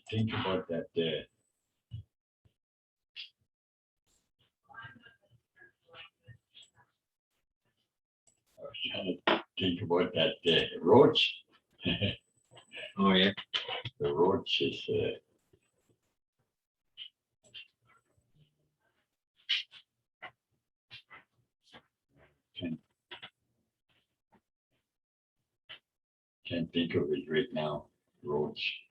think about that. I was trying to think about that roach. Oh yeah. The roach is. Can't think of it right now. Roach.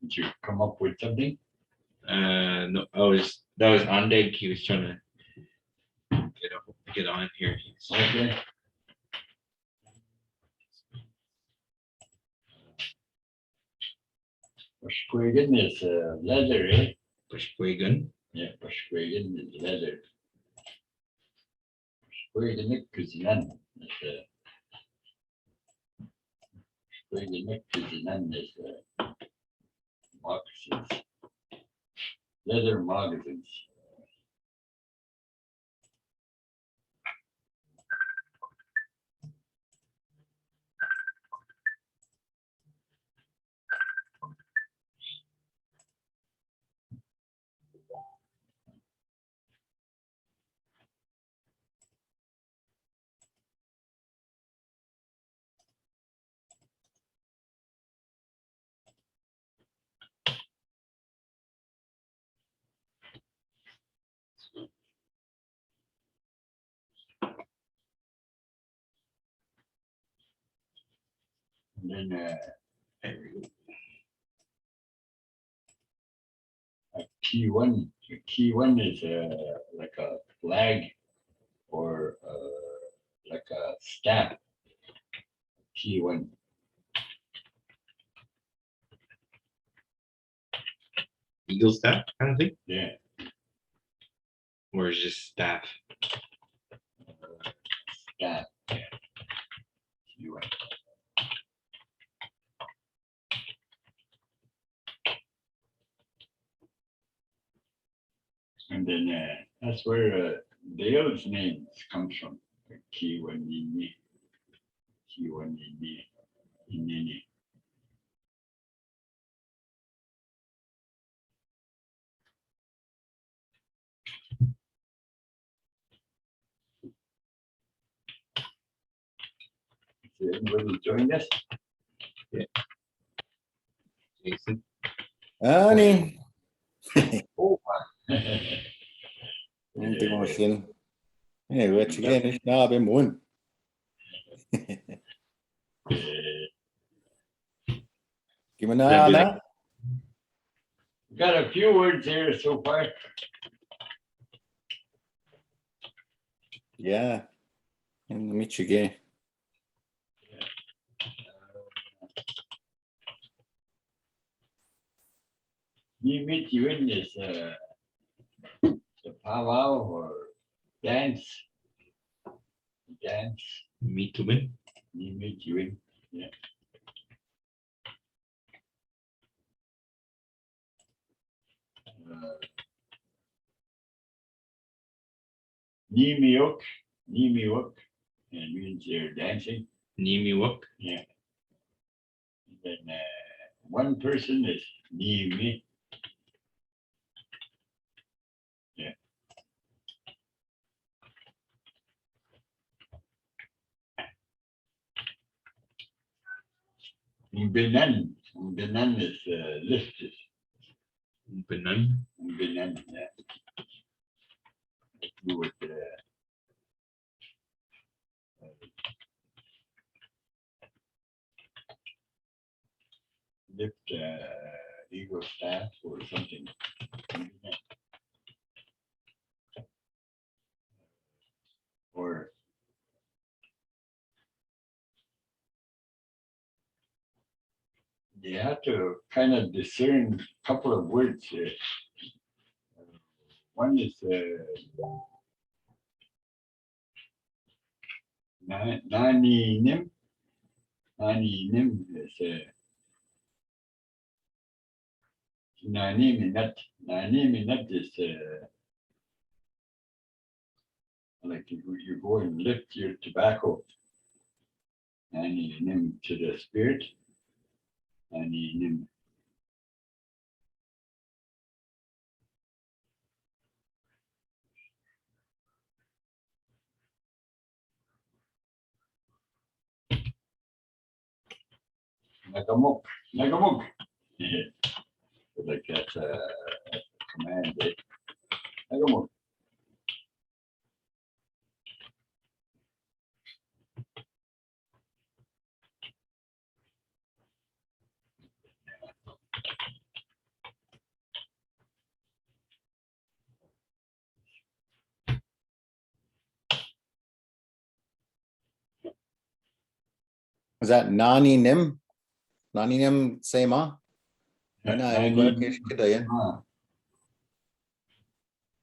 Did you come up with something? No, that was Aandeg. He was trying to get on here. Okay. Paashashege is leather, eh? Paashashege. Yeah, Paashashege is leather. Biindageshaamowak is moccasins, leather moccasins. And then Akiiwan is like a flag or like a staff. Akiiwan. Eagle staff kind of thing, Yeah. or is just staff? Staff. Yeah. Akiiwan. And then that's where Dale's name comes from. Akiiwan, Nimii. Akiiwan, Nimii. Inini. Is anybody joined us? Jason. Ani. Oh, Inte må skil. Jeg vet ikke, jeg er ikke nær ved munnen. Give me an got a few words here so far. Yeah. In the Michigan. Nimidawin is the powwow or dance. Dance. Nimidawin. Nimidawin. Yeah. Nimiwak. Nimiwak. And means they're dancing. Nimiwak. Yeah. And then one person is Nimii. Yeah. Ombiinan. Ombiinan is lifted. Ombiinan. Ombiinan, yeah. Do with lift eagle staff or something. Or you have to kind of discern a couple of words here. One is Naniinim. Naniinim is Naniimin is like you go and lift your tobacco. Naniinim to the spirit. Naniinim. Naagamok. Yeah. Like that's a command. Naagamok. Is that Naniinim? Naniinim asema? Naniinim.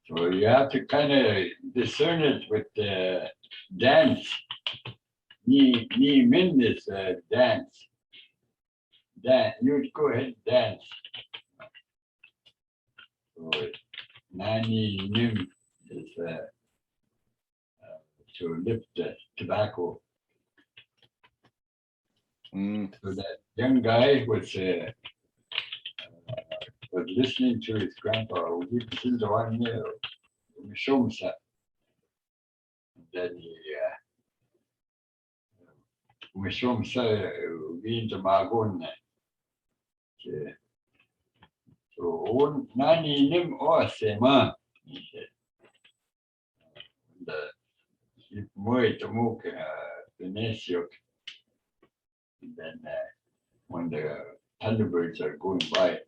So you have to kind of discern it with the dance. Nimiin is dance. You would go ahead and dance. So Naniinim is to lift the tobacco. So that young guy was listening to his grandpa. Then he Biindageshaamowak. So Naniinim asema. He said. And then when the thunderbirds are going by,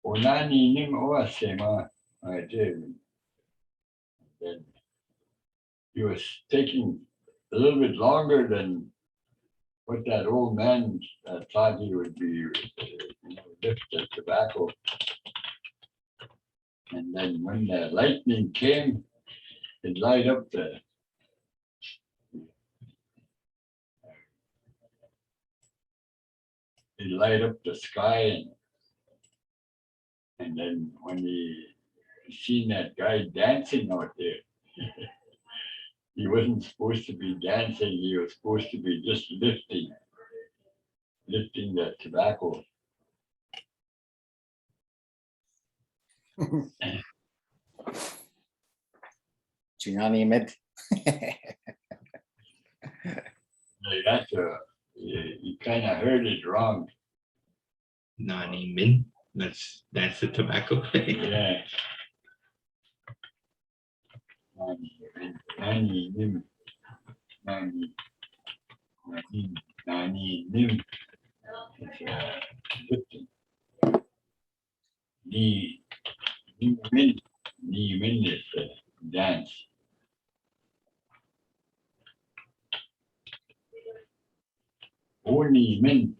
Naniinim asema, I did. And then he was taking a little bit longer than what that old man thought he would be, lift the tobacco. And then when the lightning came, it light up the sky, and then when he seen that guy dancing out there, he wasn't supposed to be dancing. He was supposed to be just lifting the tobacco. Naniimin. That's you kind of heard it wrong. Naniimin. That's the tobacco. Yeah. Naniinim. Naniinim. Lifting. Nimiin is dance. Oniimin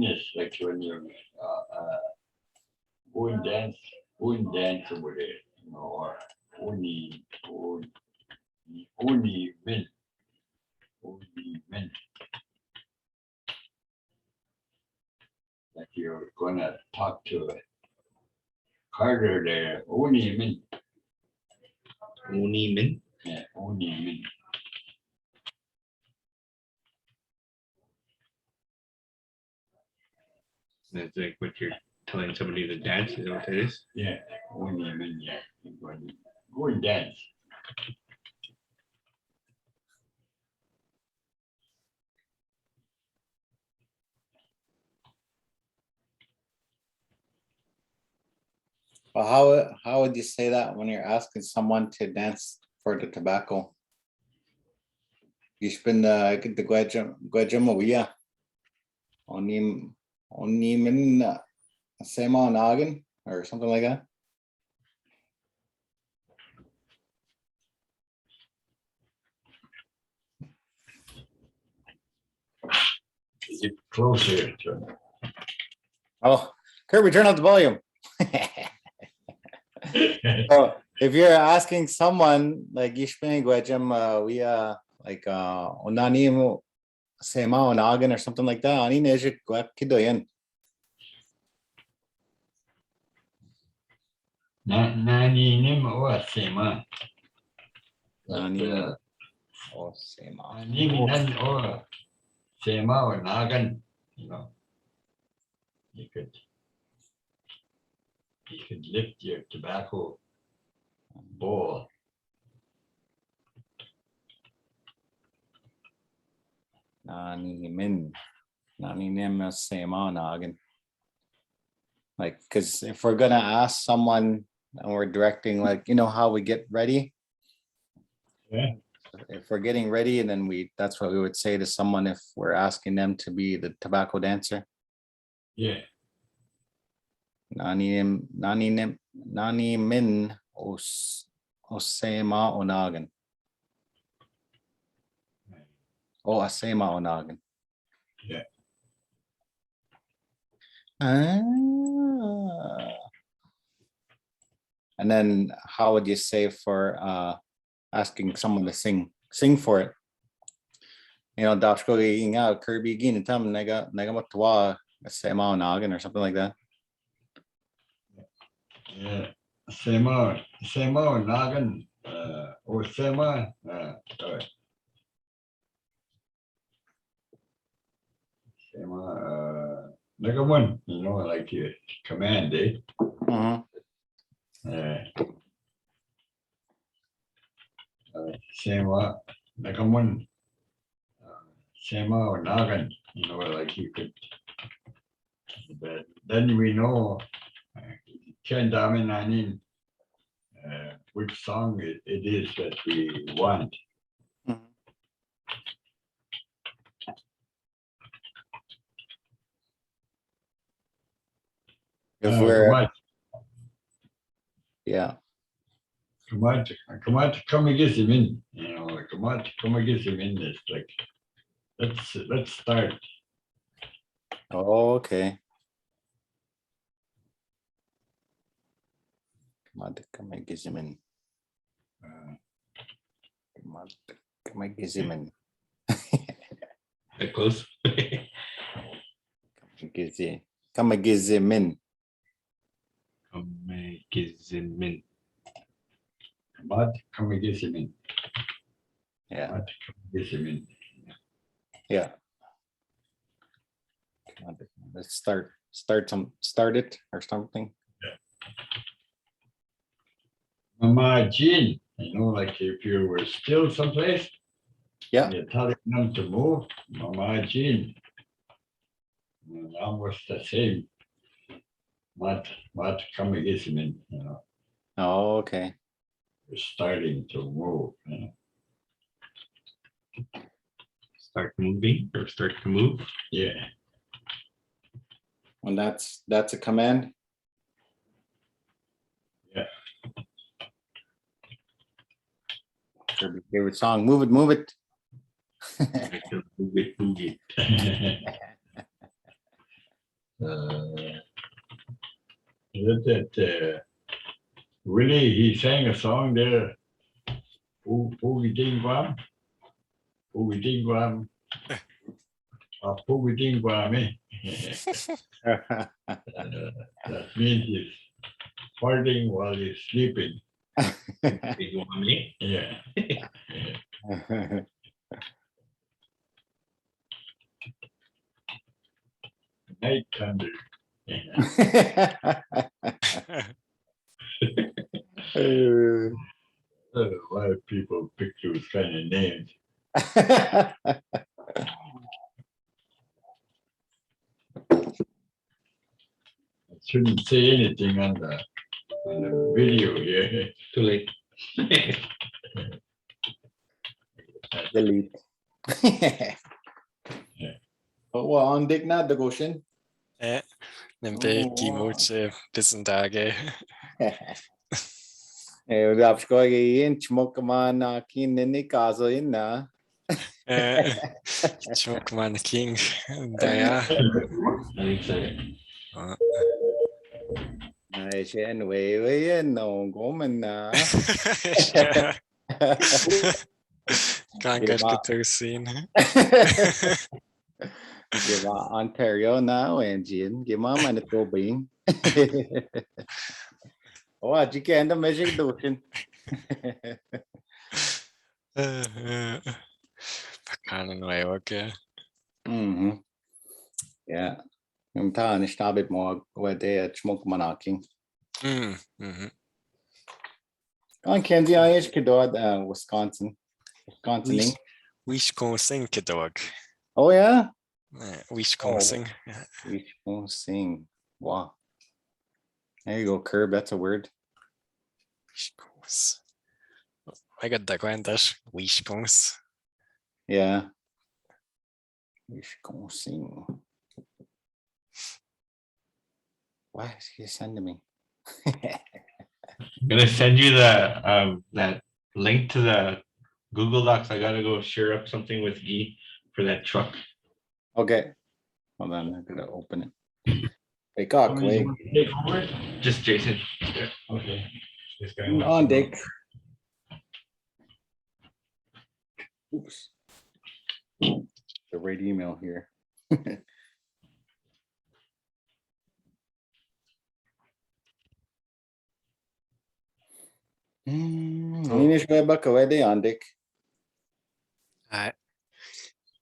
is like when you go and dance over there, or Oniimin. Like you're gonna talk to Carter there, Oniimin. Oniimin. Yeah, Oniimin. That's like what you're telling somebody to dance. Is that what it is? Yeah, Oniimin. Yeah, go and dance. Well, how would you say that when you're asking someone to dance for the tobacco? Oniimin asema onaagan or something like that. Get closer to Oh, Kirby, turn up the volume. So if you're asking someone like we like Naniimin asema onaagan or something like that, Naniinim or asema. Naniinim. Asema. Niminan or sema or naagan, you know. You could lift your tobacco bowl. Naniimin. Naniinim asema onaagan. Like, because if we're gonna ask someone and we're directing, like, you know how we get ready. Yeah. If we're getting ready, and then that's what we would say to someone if we're asking them to be the tobacco dancer. Yeah. Naniimin asema onaagan. Oh, asema onaagan. Yeah. Ah. And then how would you say for asking someone to sing for it? You know, Dashkogi inga Kirby gin and tam Naagamok asema onaagan or something like that. Yeah. Sema or naagan or sema. Sorry. Sema Naagamon, you know, like your command, eh? Mhm. Sema Naagamon, sema or naagan, you know, like you could. But then we know Naniimin, which song it is that we want. If we're Gaamaadicomigizimin, you know, Gaamaadicomigizimin is like, let's start. oh, okay. Gaamaadicomigizimin. Gaamaadicomigizimin. That close. Gaamaadicomigizimin. Omigizimin. Gaamaadicomigizimin. Yeah. Gaamaadicomigizimin. Yeah. Let's start it or something. Maamaajiin, you know, like if you were still someplace, Yeah. you're telling them to move, Maamaajiin. Almost the same. Gaamaadicomigizimin, you know, Oh, okay. we're starting to move, you know. Start moving or start to move. Yeah. And that's a command. Yeah. Kirby's favorite song. Move it, move it. Move it. Really, he sang a song there. Boogidagwame. Boogidagwame. That means he's farting while he's sleeping. Biindageshaamowak. Yeah. Night thunder. Why people pick those kind of names? I shouldn't say anything on the video here. Too late. Delete. Oh, well, Aandeg Naagamok. Den begge imod Biindageshaamowak. Rapskogi chmokman kinini kazo inna. Chmokman King. Daya. I'm excited. Shen Wei no Gomana. Can't get the scene. Give Ontario now and Jin. Give Manitoba. Oh, jika anda measuring doon. Pakananwaiwak. Yeah. Yung taan is nabit mo wede at smoke manaking. Ang Kenzie ayes kedod Wisconsin. Wisconsin. Wisconsin kedog. Oh yeah. Wisconsin. Wisconsin. Wow. There you go, Curb. That's a word. Wisconsin. Megadagwentas. Wisconsin. Yeah. Wisconsin. Why is he sending me? I'm gonna send you the that link to the Google Docs. I gotta go share up something with E for that truck. Okay. Hold on, I'm gonna open it. Hey, cock, wait. Take over? Just Jason. Yeah, okay. This guy Aandeg. Oops. The right email here. Inish ba ba kawede Aandeg?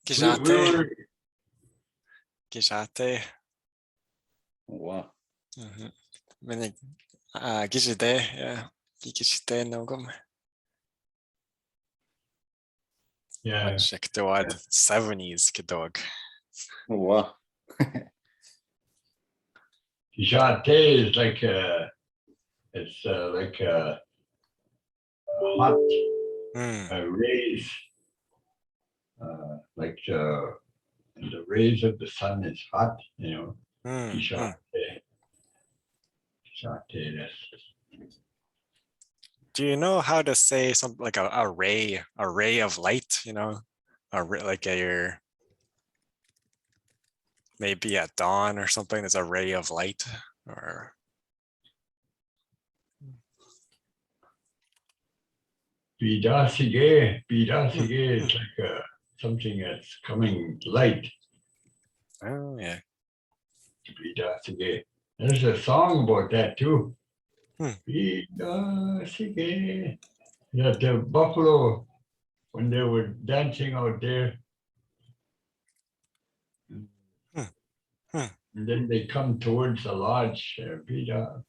Gijate. Gijate. Wow. Menig. Gijide. Yeah. Gijite nogum. Yeah. Check the word 70s kedog. Wow. Jate is like it's like hot rays, like the rays of the sun is hot, you know. Jate. Jate, that's Do you know how to say something like a ray of light, you know, like your maybe at dawn or something, there's a ray of light or Biindageshaamowak. Biindageshaamowak is like something that's coming light. oh yeah. Biindageshaamowak. There's a song about that too. Hmm. Biindageshaamowak. That the buffalo, when they were dancing out there, and then they come towards the lodge. Biindageshaamowak,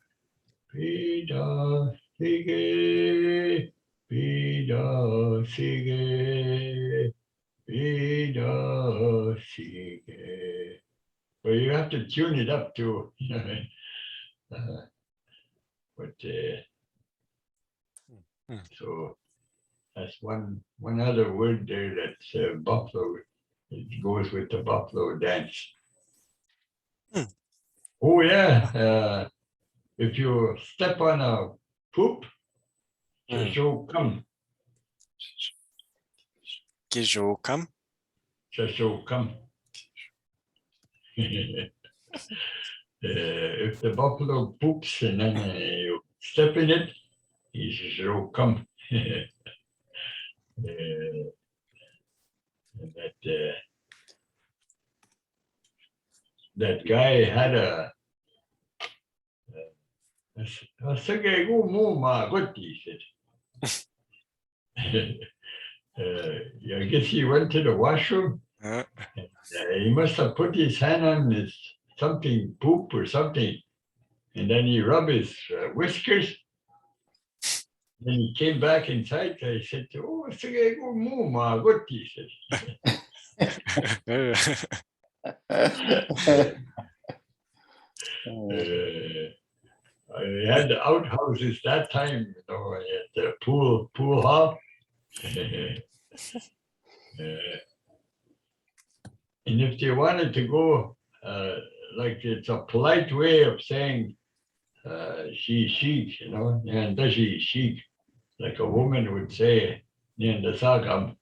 Biindageshaamowak, Biindageshaamowak, Biindageshaamowak. Well, you have to tune it up too. But so that's one other word there that's buffalo. It goes with the buffalo dance. Oh yeah. If you step on a poop, so come. Gijokam. So come. If the buffalo poops and then you step in it, he says, "Oh, come." That guy had a sige go mo ma good, he said. I guess he went to the washroom. He must have put his hand on his something, poop or something, and then he rubbed his whiskers. Then he came back inside. I said, "Oh, sige go mo ma good," he said. I had the outhouses that time, you know, at the pool hall. And if they wanted to go, like it's a polite way of saying she chic, you know, and does she chic, like a woman would say, Niandasaagam.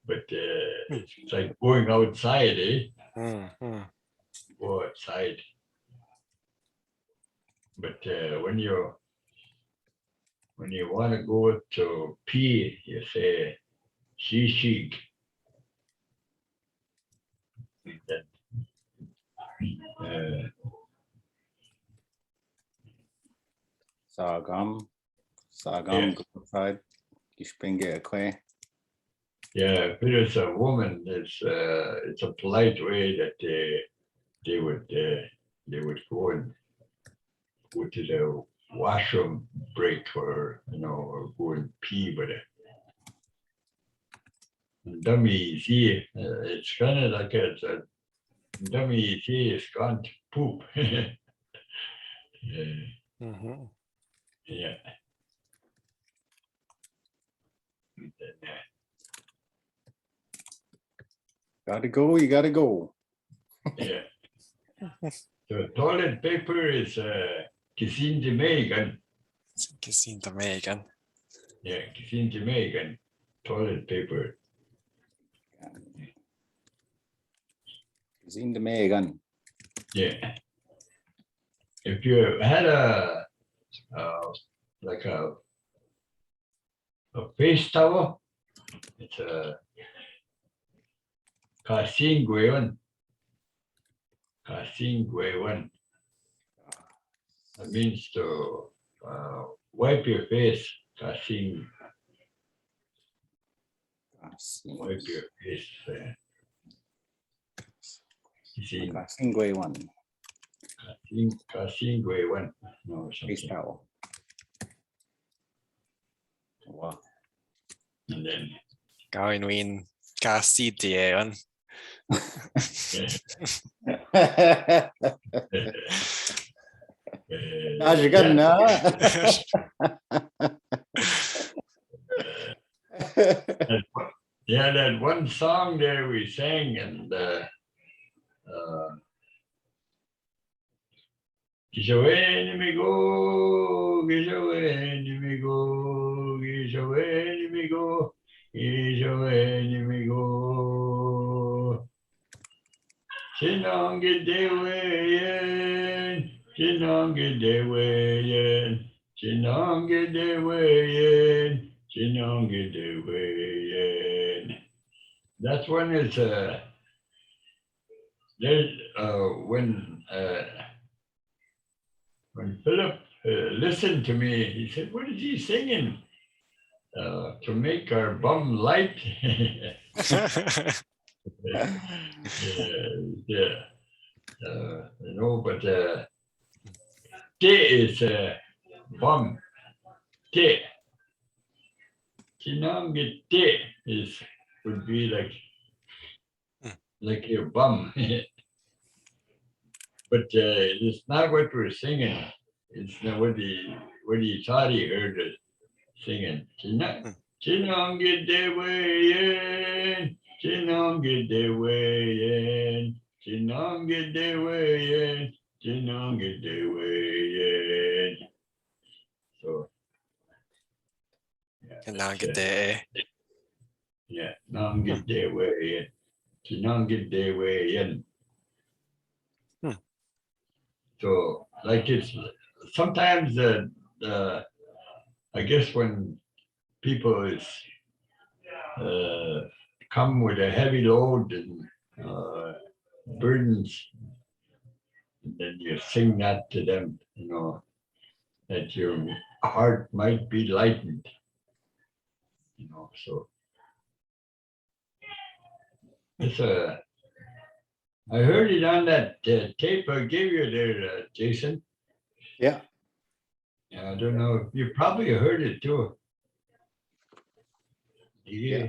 But it's like going outside, eh? Go outside. But when you want to go to pee, you say she chic. Sagam. Sagam side. Gishpinge. Yeah, if it is a woman, it's a polite way that they would go and go to the washroom break or or go and pee, but dummy see it's kind of like it's a dummy see it's gone to poop. Mhm. Yeah. And then, Gotta go, you gotta go. yeah. So toilet paper is Kisin Jamaican. Kissing the Megan. Yeah, Kisin Jamaican toilet paper. He's in the Megan. Yeah. If you had like a face towel, it's a Kasin Gwewan. Kasin Gwewan. That means to wipe your face. Kasin, wipe your face. Kasin, Singway one. Kasin Gwewan. No, Face something. towel. Wow. And then, Gawin win kasi diyan. Agishgan na. Yeah, that one song there we sang and Gishawe Nimigo, Gishawe Nimigo, Gishawe Nimigo, Gishawe Nimigo. Chinongidewayen, Chinongidewayen, Chinongidewayen, Chinongidewayen. That's when it's there's when Philip listened to me, he said, "What is he singing? To make our bum light." Yeah, but te is bum. Te. Chinongi te would be like your bum. But it's not what we're singing. It's not what he thought he heard us singing. Chinongidewayen, Chinongidewayen, Chinongidewayen, Chinongidewayen. So Nagade. yeah, Nongidewayen, Chinongidewayen. So like it's sometimes I guess when people is come with a heavy load and burdens, and then you sing that to them, that your heart might be lightened, so it's I heard it on that tape I gave you there, Jason. Yeah. I don't know. You probably heard it too. Yeah.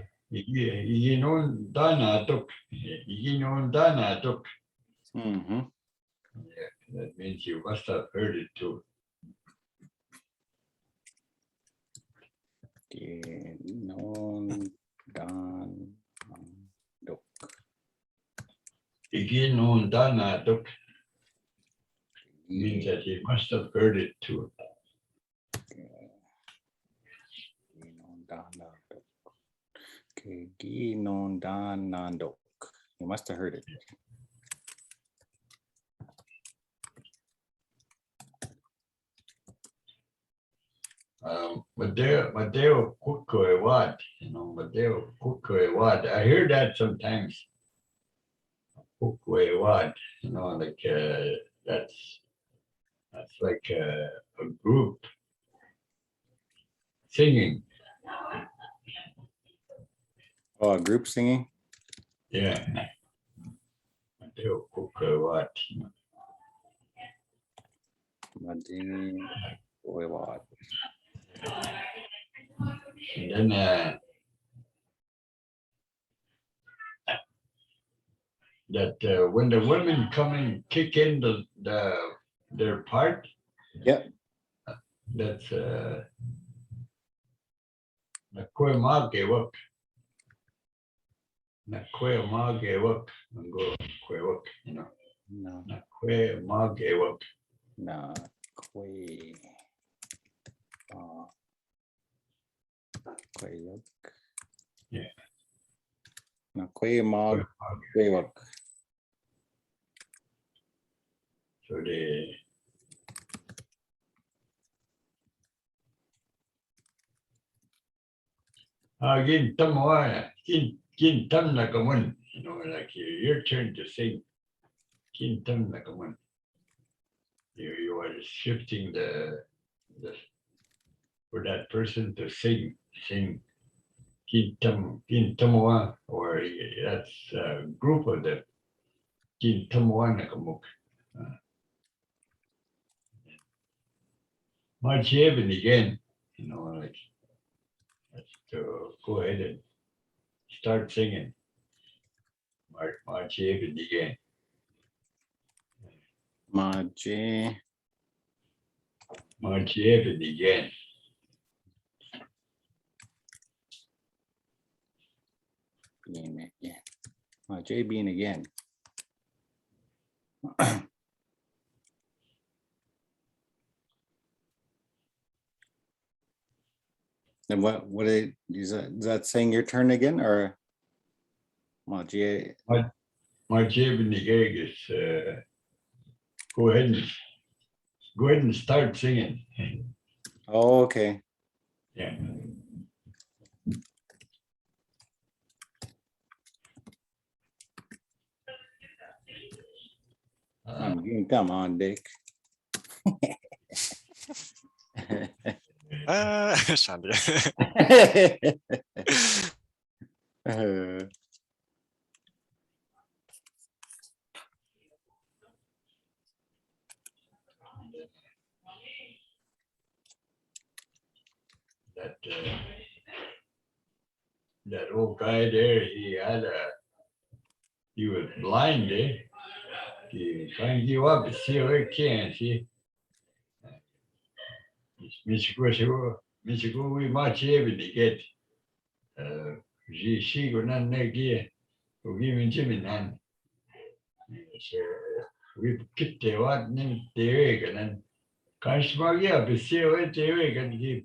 Mm-hmm. Yeah, that means you must have heard it too. Non dan dok. Means that you must have heard it too. Non dan dok. You must have heard it. Mateo Kukoewad, Mateo Kukoewad. I hear that sometimes. Kukoewad, like that's like a group singing. Oh, group singing. Yeah. They'll cook what? Maamaajiin, boy, what? And then when the women come and kick in their part, Yep. that's Nakuemagewak. Nakuemagewak. Go Kwewak, you know. No, Nakuemagewak. no, Kway. Kwayok. Yeah. No, Kwayamog, Kwaywak. So they Gin Tamoya, Gin Tam Nagamun, you know, like your turn to sing. Gin Tam Nagamun. You are shifting the for that person to sing. Gin Tamoa, or that's a group of them. Gin Tamoa Nagamuk. Maamaajiin again, you know, like that's to go ahead and start singing. Maamaajiin again. Maji. Maamaajiin again. Bean again. Maji bean again. And what is that saying your turn again or Maji? Maamaajiin again is go ahead and start singing. Oh, okay. Yeah. I'm getting come on, Dick. Shandy. That old guy there, he was blind, eh? He can't give up, see or can't see. Michigo, we march every day get. She go none negi, Oniimin nan. We keep the what name the way and can't smell up, see or the way and he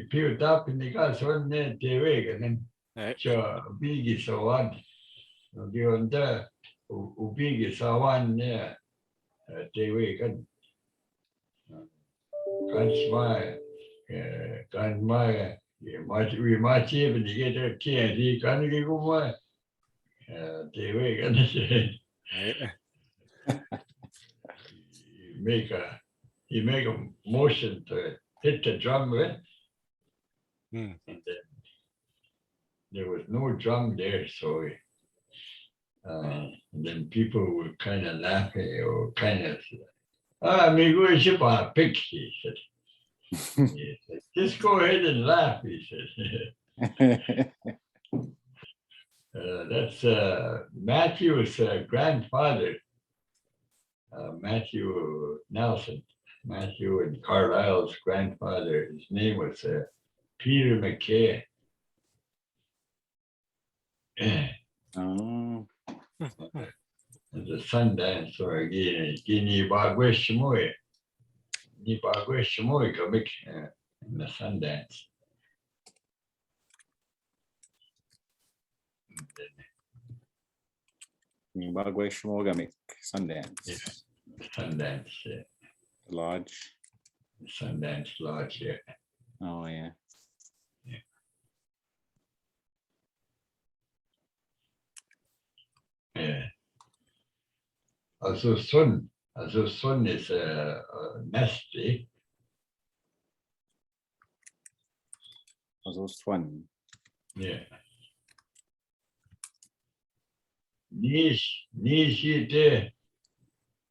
peeled up in the gas one the way and then. So big is a one. Given the big is a one there. The way can smile. Can my we might even get a key. He can't give away. The way can he make a motion to hit the drum with. And then there was no drum there, so and then people were kind of laughing or kind of, me go ship a pick, he said. He said, just go ahead and laugh, he said. That's Matthew's grandfather, Matthew Nelson, Matthew and Carlisle's grandfather. His name was Peter McKay. Oh. The Sundance or again, Nimidawin. Nimidawin comic in the Sundance. Biindageshaamowak, Sundance. Yeah. Sundance, yeah. Lodge. Sundance Lodge, yeah. Oh, yeah. Yeah. Also sun is a nest, eh? those one. Yeah. Niishite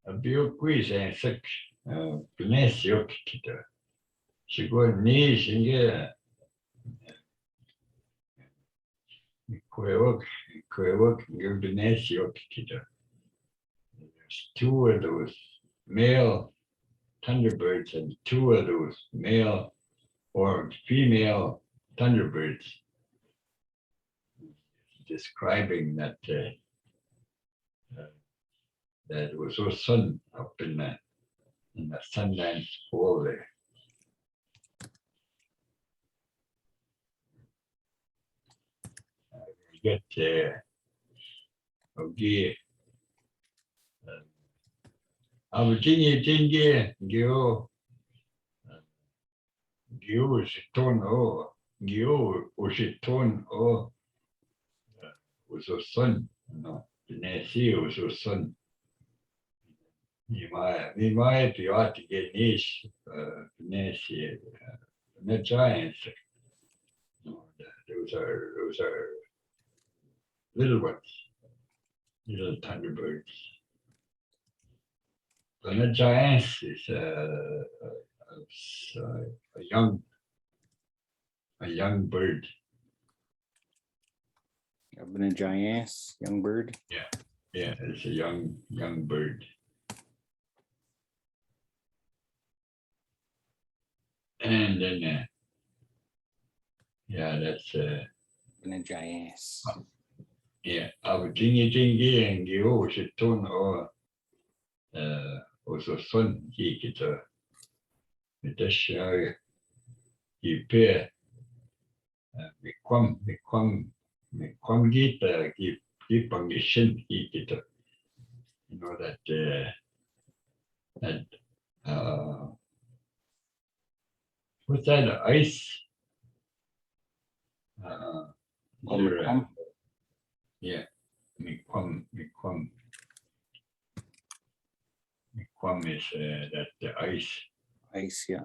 a bioquiz and such Pinesiok kita. She go niche and get Quewok, give Pinesiok kita. There's two of those male thunderbirds and two of those male or female thunderbirds. Describing that that it was so sun up in the Sundance Hole there. You get okay. Tingy, Gio Shiton O, Gio Ushiton O was a son, the Nancy was a son. We might be ought to get niche, Nancy, the giants. Those are little ones, little thunderbirds. And the giants is a young bird. A giant, young bird. Yeah, it's a young bird. And then, that's A giant. yeah. Our tingy and Gio should turn or also son he get a this he pair we come get keep on the shin he get a you know that what's that ice yeah me come is that the ice Ice, yeah.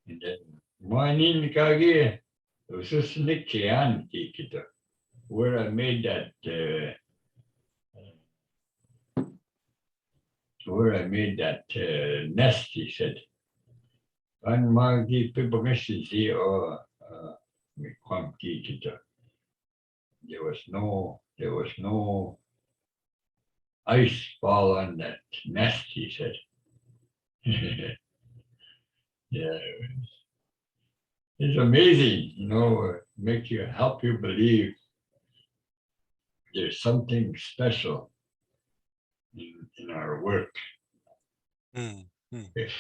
and then Naniimin kage was just Akiiwan kita where I made that nest, he said. Maamaajiin or there was no ice fall on that nest, he said. Yeah, it's amazing, help you believe there's something special in our work. That's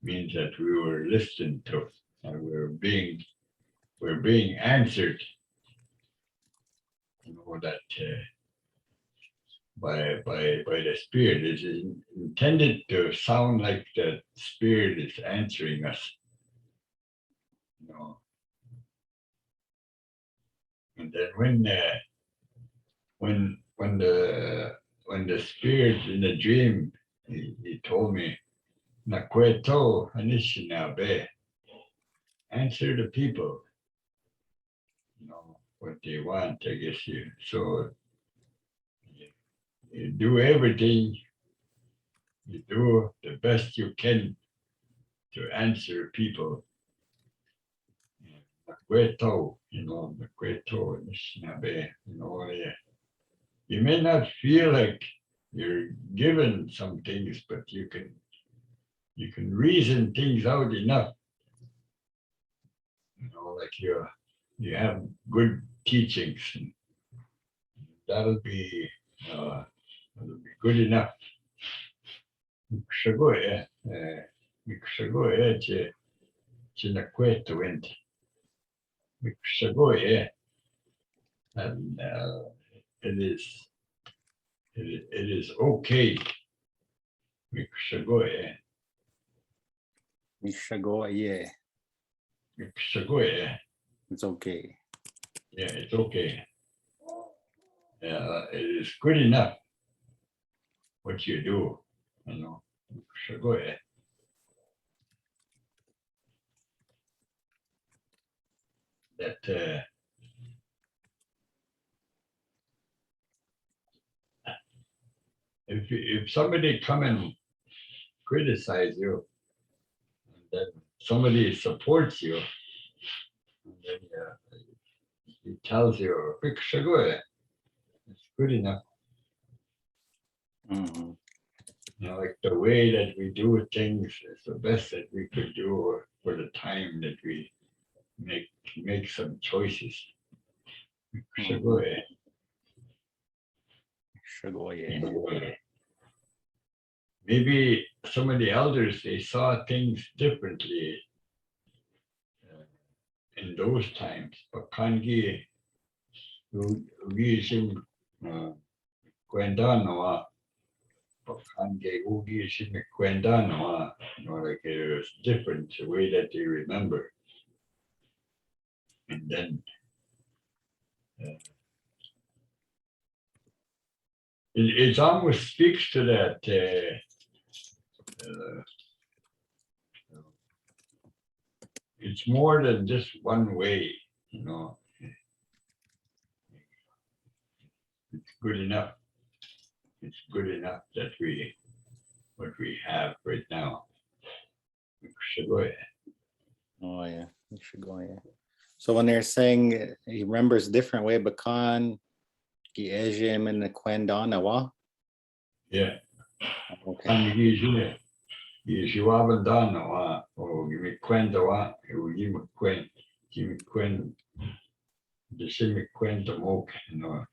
means that we were listened to and we're being answered. That by the spirit is intended to sound like the spirit is answering us. And then when the spirit in the dream, he told me, Nakweto Anishinabe, answer the people, what they want, I guess so you do everything, you do the best you can to answer people. Nakweto, Nakweto Anishinabe, you may not feel like you're given some things, but you can reason things out enough. Like you have good teachings, and that'll be good enough. And it is okay Mikshagoye. Mishago, yeah, Mikshagoye. it's okay. Yeah, it's okay. Yeah, it is good enough. What you do, you know. Mikshagoye. That if somebody come and criticize you, and then somebody supports you, and then he tells you, "Mikshagoye." It's good enough. Mhm. You know, like the way that we do things is the best that we could do for the time that we make some choices. Mikshagoye. Mishago, yeah. Maybe some of the elders, they saw things differently in those times. But Kangi, Ugishim, Kwendanoa, but Kangi, Ugishim, Kwendanoa, you know, like it was different the way that they remember. And then it almost speaks to that it's more than just one way, you know. It's good enough. It's good enough that what we have right now. Mikshagoye. Oh yeah, Mishago, yeah. So when they're saying he remembers different way, Bakan, Giejim, and the Kwendanawa. Yeah. Okay. Kangi Yeshuabandanoa, or give me Kwendawa, or give me Quen, the Simi Quendamok, you know.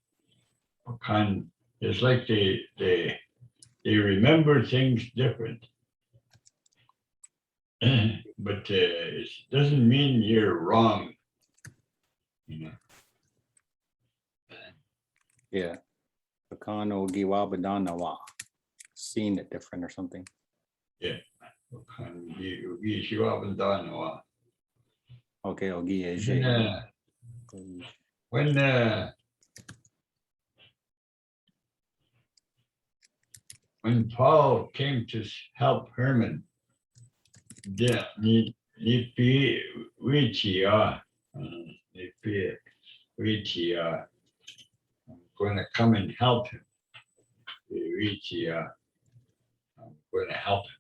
Kan, it's like they remember things different. But it doesn't mean you're wrong. You know. Yeah. Bakan Ogiwabadanawa. Seeing it different or something. Kan Yeshuabandanoa. Okay, Ogieje. When Paul came to help Herman, I'm going to come and help him. I'm going to help him.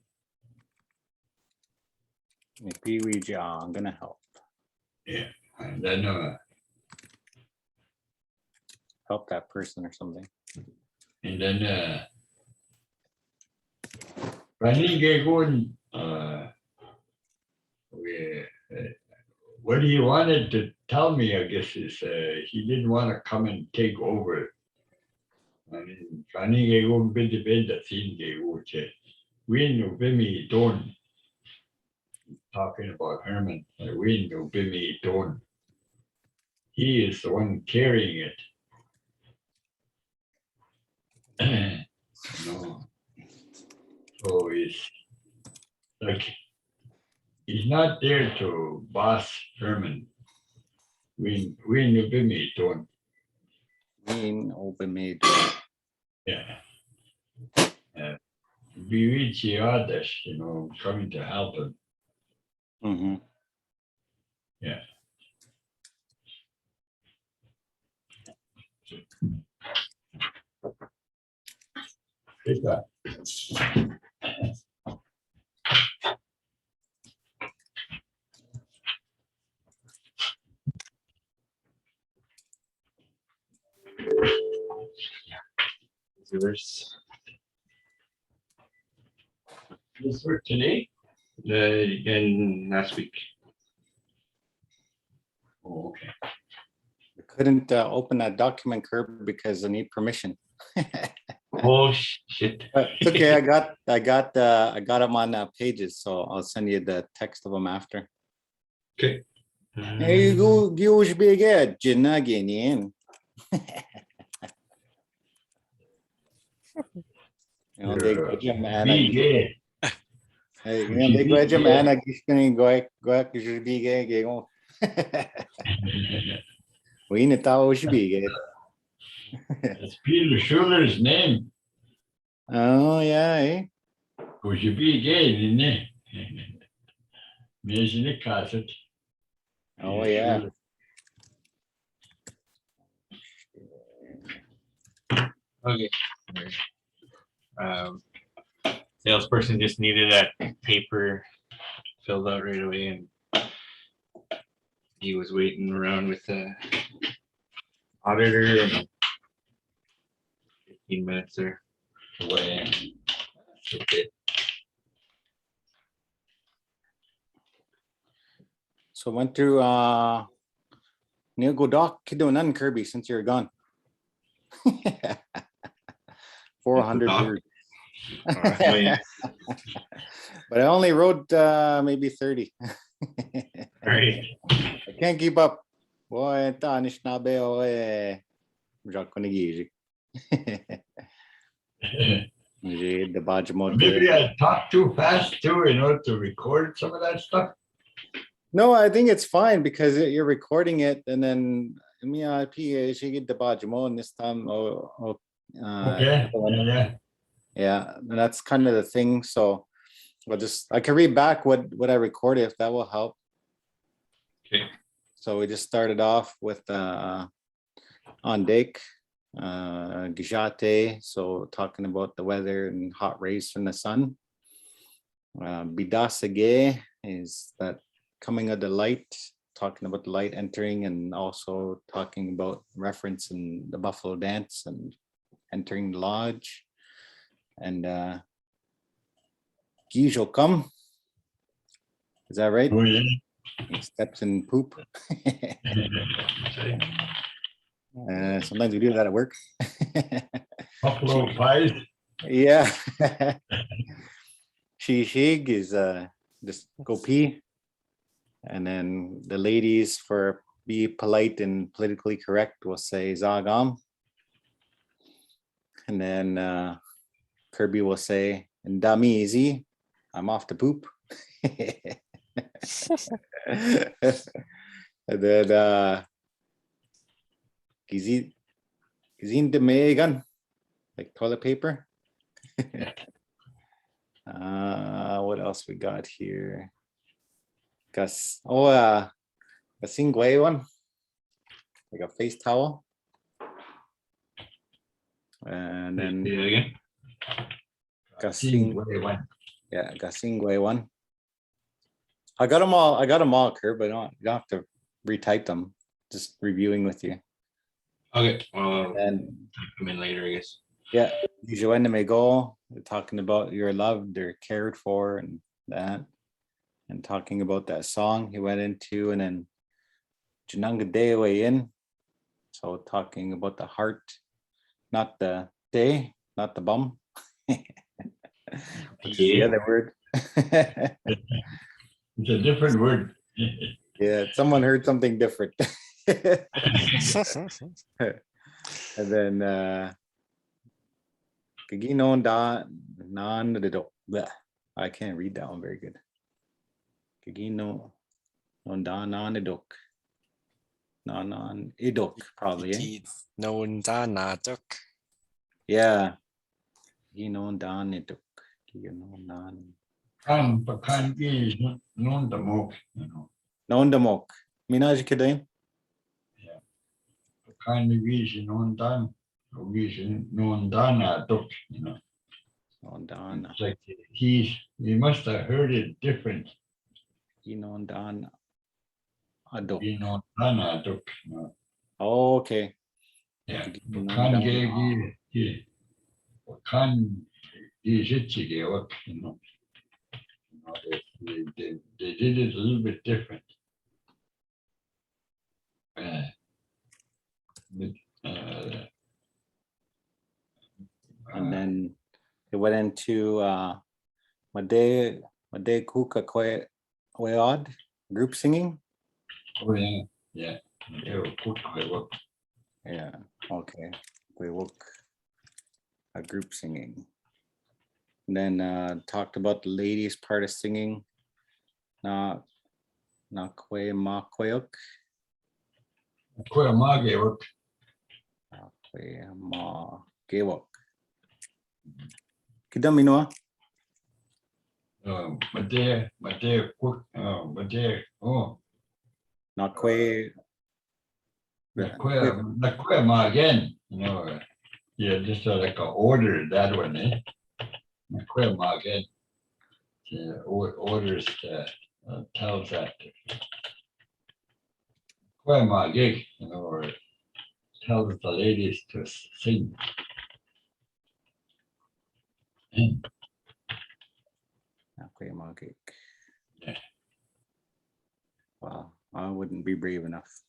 I'm gonna help. Yeah, and then Help that person or something. Paanashege, what he wanted to tell me, I guess, is he didn't want to come and take over. I mean, Paanashege Biindageshaamowak Singe, we know Bimi Don. Talking about Herman, we know Bimi Don. He is the one carrying it. No. So it's like he's not there to boss Herman. We knew Bimi Don. Mean open made. Yeah. Biidageshaamowak, you know, coming to help him. Mm-hmm. Yeah. Take that. Yours. This for today? And last week. Oh, okay. I couldn't open that document, Kirby, because I need permission. Oh shit. But it's okay. I got them on pages, so I'll send you the text of them after. Okay. Hey, you go, big Jinaginian. They gwaja man. Bigay. Hey, they gwaja man. Agishganganan Ojibwe gay. We need tao Ojibwe. That's Peter Schuller's name. Oh yeah, eh? Ojibwe, inini. Imagine the cassette. Oh yeah. Okay. Salesperson just needed that paper filled out right away, and he was waiting around with the auditor. And 15 minutes there. Away. Okay. So went through Neil Godoc Kidonan Kirby since you're gone. 400 Doc. words. Oh, yeah. But I only wrote maybe 30. All right. I can't keep up. Boy, tanish na be o Shaashaagishki. The Bajamon. Maybe I talk too fast too, to record some of that stuff. No, I think it's fine because you're recording it and then she get the Bajamon this time. Okay. Yeah. Yeah, and that's kind of the thing. So I can read back what I recorded if that will help. Okay. So we just started off with Aandeg, Gijate, so talking about the weather and hot rays from the sun. Biindageshaamowak is that coming of the light, talking about the light entering and also talking about reference in the buffalo dance and entering the lodge. And Gijo come. Is that right? Oh, yeah. He steps in poop. Sometimes we do that at work. Buffalo pies. Yeah. Shaashaagishki is just go pee. And then the ladies, for be polite and politically correct, will say Zagam. And then Kirby will say, Namiidi, I'm off to poop. And then Giindageshaamowak, like toilet paper. What else we got here? Gasingwawan, like a face towel. And then Say it again. Gasingwawan. I got them all, Kurt, but you don't have to retype them. Just reviewing with you. Okay. Well, And come in later, I guess. yeah, Nimidawin, they're talking about you're loved, they're cared for, and that, and talking about that song he went into, and then Biindageshaamowak, so talking about the heart, not the day, not the bum. Which is the other word. It's a different word. Yeah, someone heard something different. And then Kaginon da nan I can't read that one very good. Kagino non da nan idok. Non idok probably. Noun da natuk. Yeah. Kaginon dan idok. Kaginon nan. Pakangi Naagamok, Naagamok. Maamaajiin. Pakangi vision on time, vision non dana dok, Nondana. It's like he must have heard it different. Inondan adok. Non dana dok. Okay. Yeah. Pakangi Pakangizimin, they did it a little bit different. And then it went into Made Kuka Kweod group singing. Oh yeah, yeah. They were cooked by what? Yeah. Okay. We woke a group singing. And then talked about the ladies part of singing. Na kwe ma kweok. Kwe mage work. Na kwe ma gewok. Kidaminoa. Mate, oh, Na kwe. Kwe ma again, you know, yeah, just like a order that one, eh? Kwe ma again. Orders tells that. Kwe ma gig, you know, or tells the ladies to sing. Na kwe ma gewok. Yeah. Wow, I wouldn't be brave enough.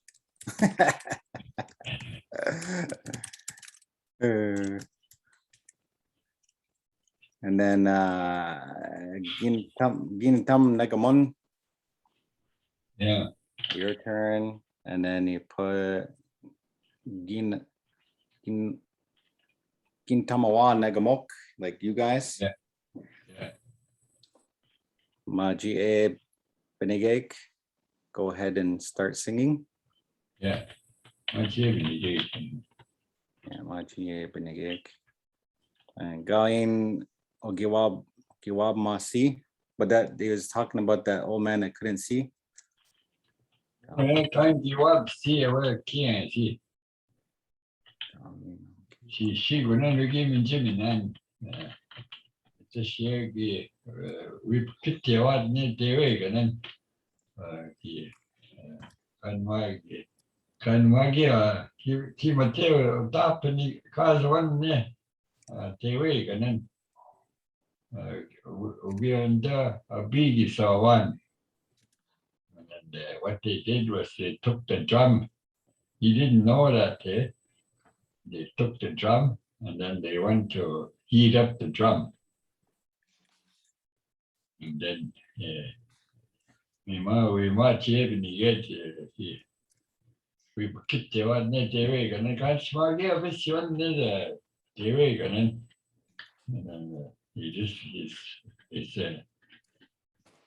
And then Gintam Naagamon, Yeah, your turn. And then you put Gintamawa Naagamok, like you guys. Yeah. Yeah. Maamaajiin Biindageshaamowak, go ahead and start singing. yeah. Ojibwe. Yeah, Maamaajiin Biindageshaamowak. And Gain Ogiwab Masi, but that they was talking about that old man that couldn't see. Time you want to see where can't see. She would never give me Jimmy and just share the we put the one near the way and then can Magia Mateo top and he caused one near the way and then we under a big saw one. And what they did was they took the drum. He didn't know that they took the drum and then they went to heat up the drum. And then we march even we kicked the one net the way and then can't smart yeah, this one the way and then he just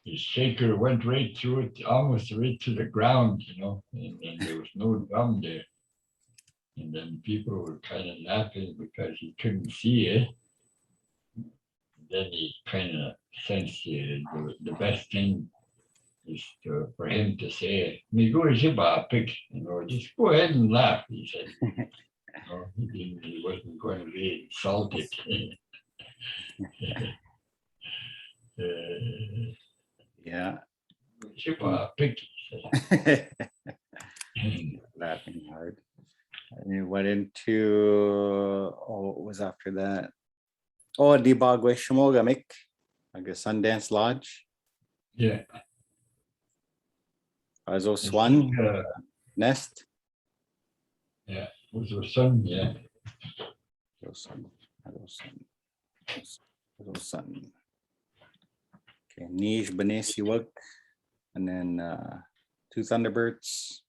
his shaker went right through it, almost right to the ground, you know, and there was no drum there. And then people were kind of laughing because he couldn't see it. Then he kind of sensed the best thing is for him to say, "Me go pick," you know, just go ahead and laugh. He said, no, he wasn't going to be insulted. Yeah. Pick. Laughing hard. And it went into what was after that? Oh, Biindageshaamowak, like a Sundance Lodge. Yeah. Also Swan Nest. Yeah, was her son, yeah. Son. Okay, Nimidawin, and then 2 Thunderbirds.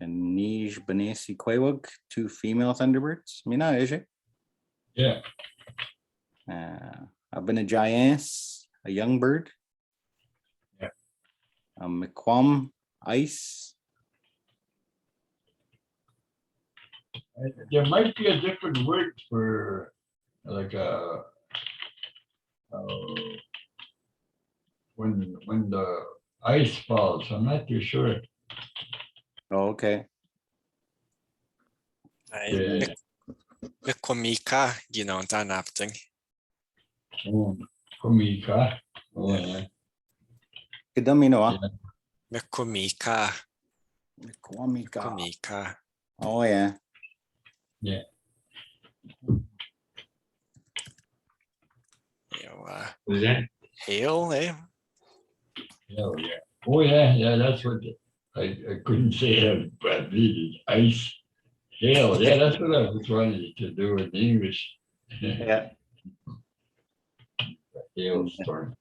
And Nimidawin, 2 female Thunderbirds. Mina, is it? Yeah. I've been a giant, a young bird. Yeah. Miquam, ice. There might be a different word for like when the ice falls. I'm not too sure. Oh, okay. Yeah. Mikwamika, tanapting. Komika. Oh yeah. Kidaminoa. Mikwamika. Mikwamika. Oh yeah. Yeah. Was that? Hail, eh? Yeah, yeah. Oh yeah, yeah. That's what I couldn't say it, but really ice, hail. Yeah, that's what I was wanting to do in English. Yeah. Hailstorm.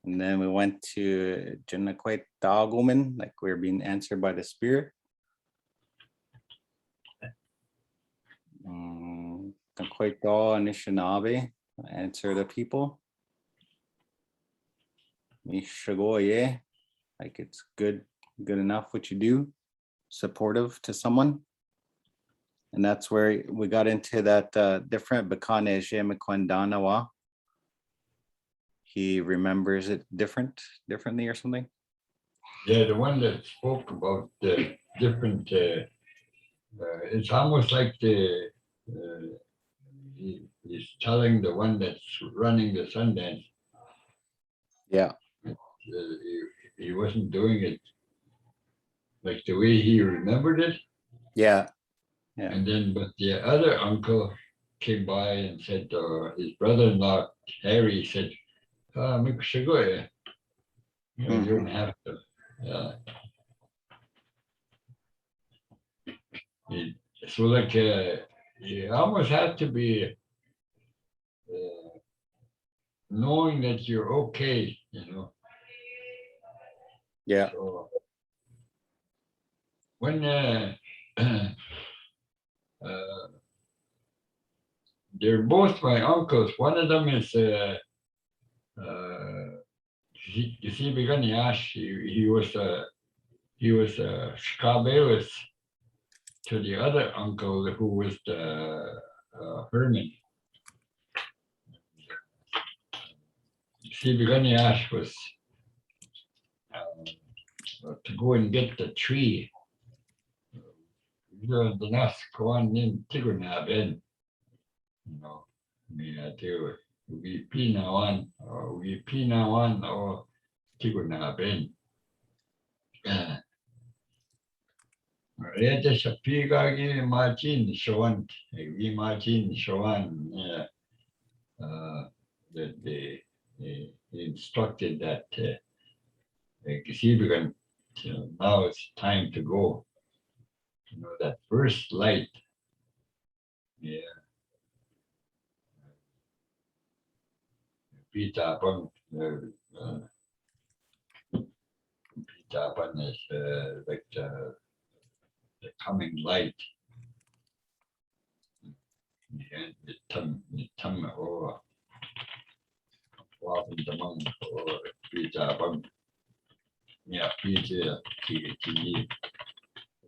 And then we went to Dialects, like we're being answered by the spirit. Anishinaabe, answer the people. Mishagoye, like it's good enough what you do, supportive to someone. And that's where we got into that different Bakaneje Mkwandanawa. He remembers it differently or something. Yeah, the one that spoke about the different, it's almost like he's telling the one that's running the Sundance. Yeah. He wasn't doing it like the way he remembered it. Yeah. Yeah. And then, but the other uncle came by and said, his brother-in-law, Harry, said, Mikushagoya, you don't have to. So like, you almost have to be knowing that you're okay, Yeah. So when they're both my uncles, one of them is Biindageshaamowak. He was Shkabelis to the other uncle who was the Herman. Biindageshaamowak was to go and get the tree. The Naagamon Nimiidi, we Piinawan or Tigunabin. Maamaajiin Shawan, we Maamaajiin Shawan, that they instructed that now it's time to go. That first light. Yeah. Pita Bang is like the coming light. And the tum or walking the monk or Pita Bang. Yeah, Pita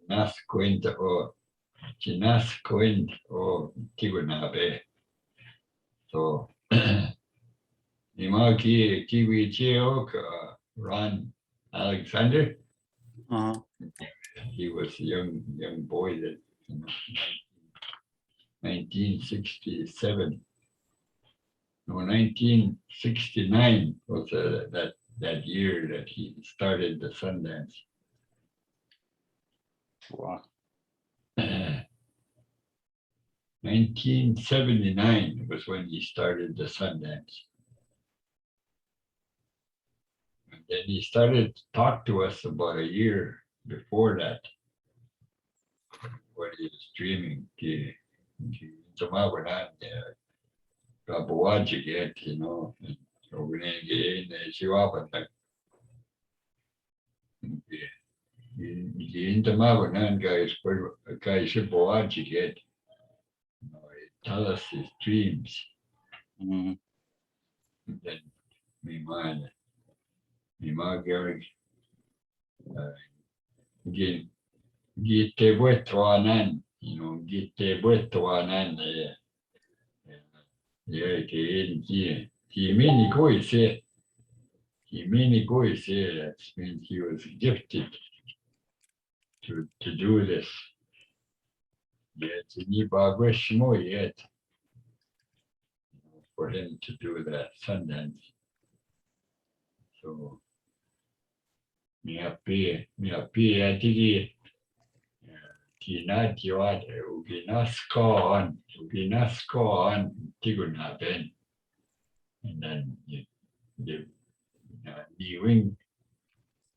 Nas Quint or Chinas Quint or Tigunabe. So Nimaki Kiwi Cheok, Ron Alexander. He was a young boy that 1967. No, 1969 was that year that he started the Sundance. Wow. 1979 was when he started the Sundance. And then he started to talk to us about a year before that. What he was dreaming. Gaamaadicomigizimin, over in Shiwapan. The Maamaajiin guys, tell us his dreams. And then me Gary, get with Wanan, get with Wanan. Yeah, he that means he was gifted to do this. Yet Nimidawin for him to do that Sundance. So me happy atigi Tinatiwat Uginasko on Tigunaben. And then the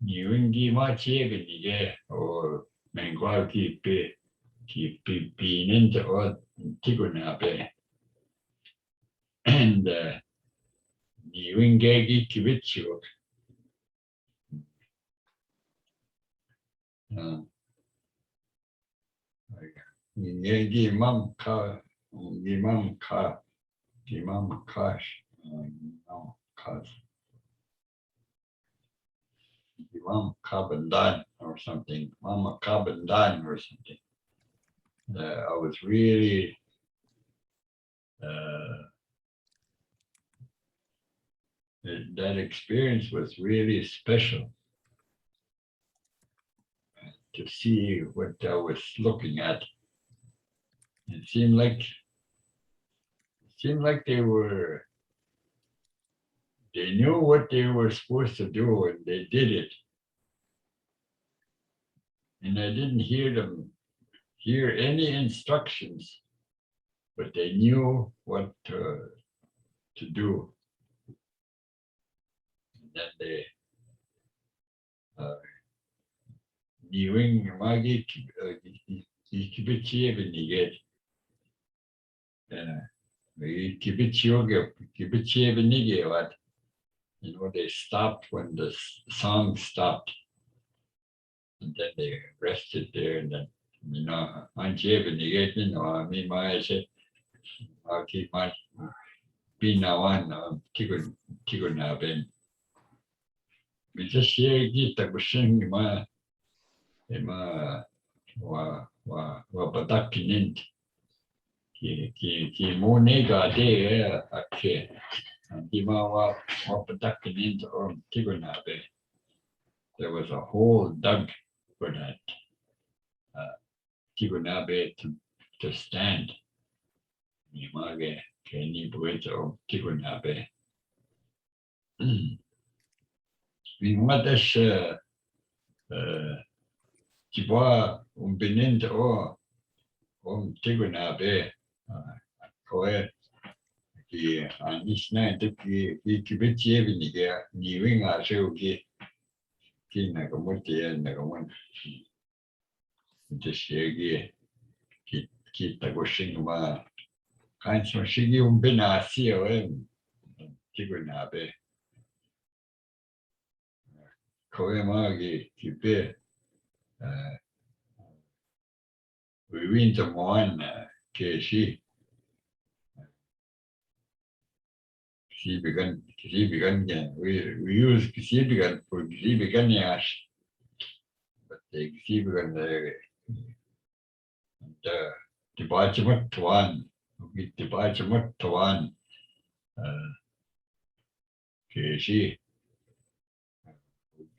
Niwingi Machiaga or Mangwal keep being into or Tigunabe. And Niwingagi Kivichu. Gimam ka Maamaajiin, no, cause Maamaajiin or something, Maamaajiin or something. I was really that experience was really special to see what I was looking at. It seemed like they knew what they were supposed to do and they did it. And I didn't hear any instructions, but they knew what to do. And then they Nimiwak Kibichieveniget. Kibichieveniget. You know, they stopped when the song stopped. And then they rested there and then, you know, Anjeveniget, you know, I mean, my said, Akiiwan, Biindageshaamowak, Tigunabin. We just share it, I was singing my Badakinin. Ki Monega de Ake. And Dimawa Badakinin or Tigunabe. There was a hole dug for that Tigunabe to stand. Nimage Kenny Bueto Tigunabe. We want this Tibois Ombiinan Tigunabe. Koe ki anisna ki Kibichieveniga Niwing Ashoki ki Naagamon Naagamon Paashashege ki Tagoshingma Kanshashigi Ombiinan Tigunabe Koe Magi Kibe Biindageshaamowak Keshi. She began, we use she began for she began yash, but she began the Bajamut Tuan, with the Bajamut Tuan, she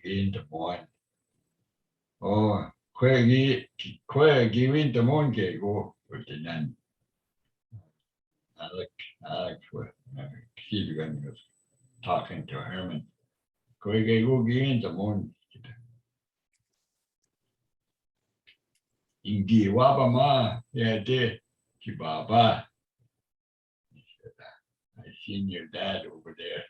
in the morning. Oh, Quaggy in the morning go with the nun. Alex, she began talking to Herman. Quaggy go in the morning. Ingi Waba Ma, yeah, de Kibaba. I seen your dad over there.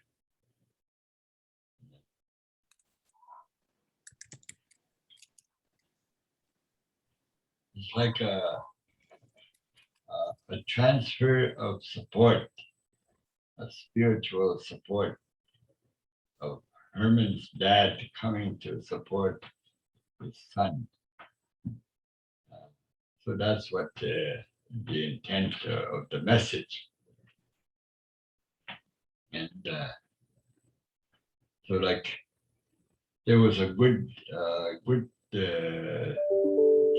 It's like a transfer of support, a spiritual support of Herman's dad coming to support his son. So that's what the intent of the message. And so like there was a good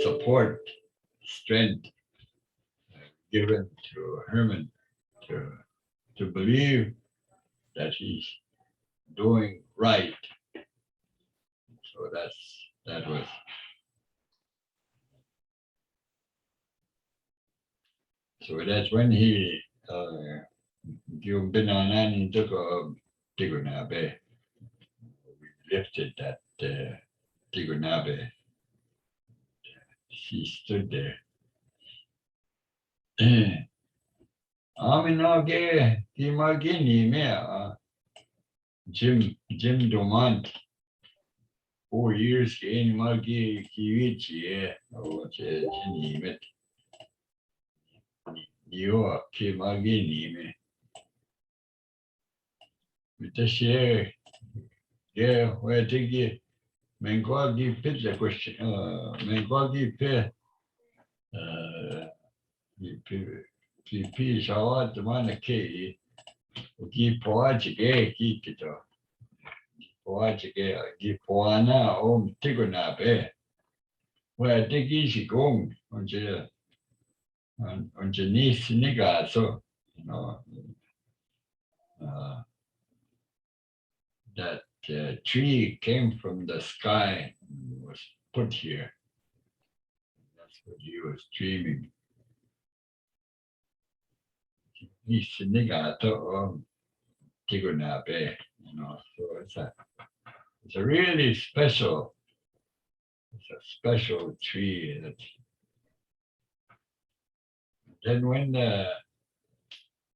support, strength given to Herman to believe that he's doing right. So that was. So that's when he Umbiinan took a Tigunabe. We lifted that Tigunabe. She stood there. Aminoge Kimagini me Jim Dumont. 4 years in Magi Kiwichi, Nimiid. You Kimagini me. With the share, yeah, where to get Mengwagi pit the question, Mengwagi pit, Pi shawa tamana ke. Ki Paashashege ki kito. Paashashege ki Paana tiguna be. Where digi gong on niece nigga so you know that tree came from the sky and was put here. That's what he was dreaming. Niece nigga to tiguna be, you know. So it's a really special. It's a special tree that. Then when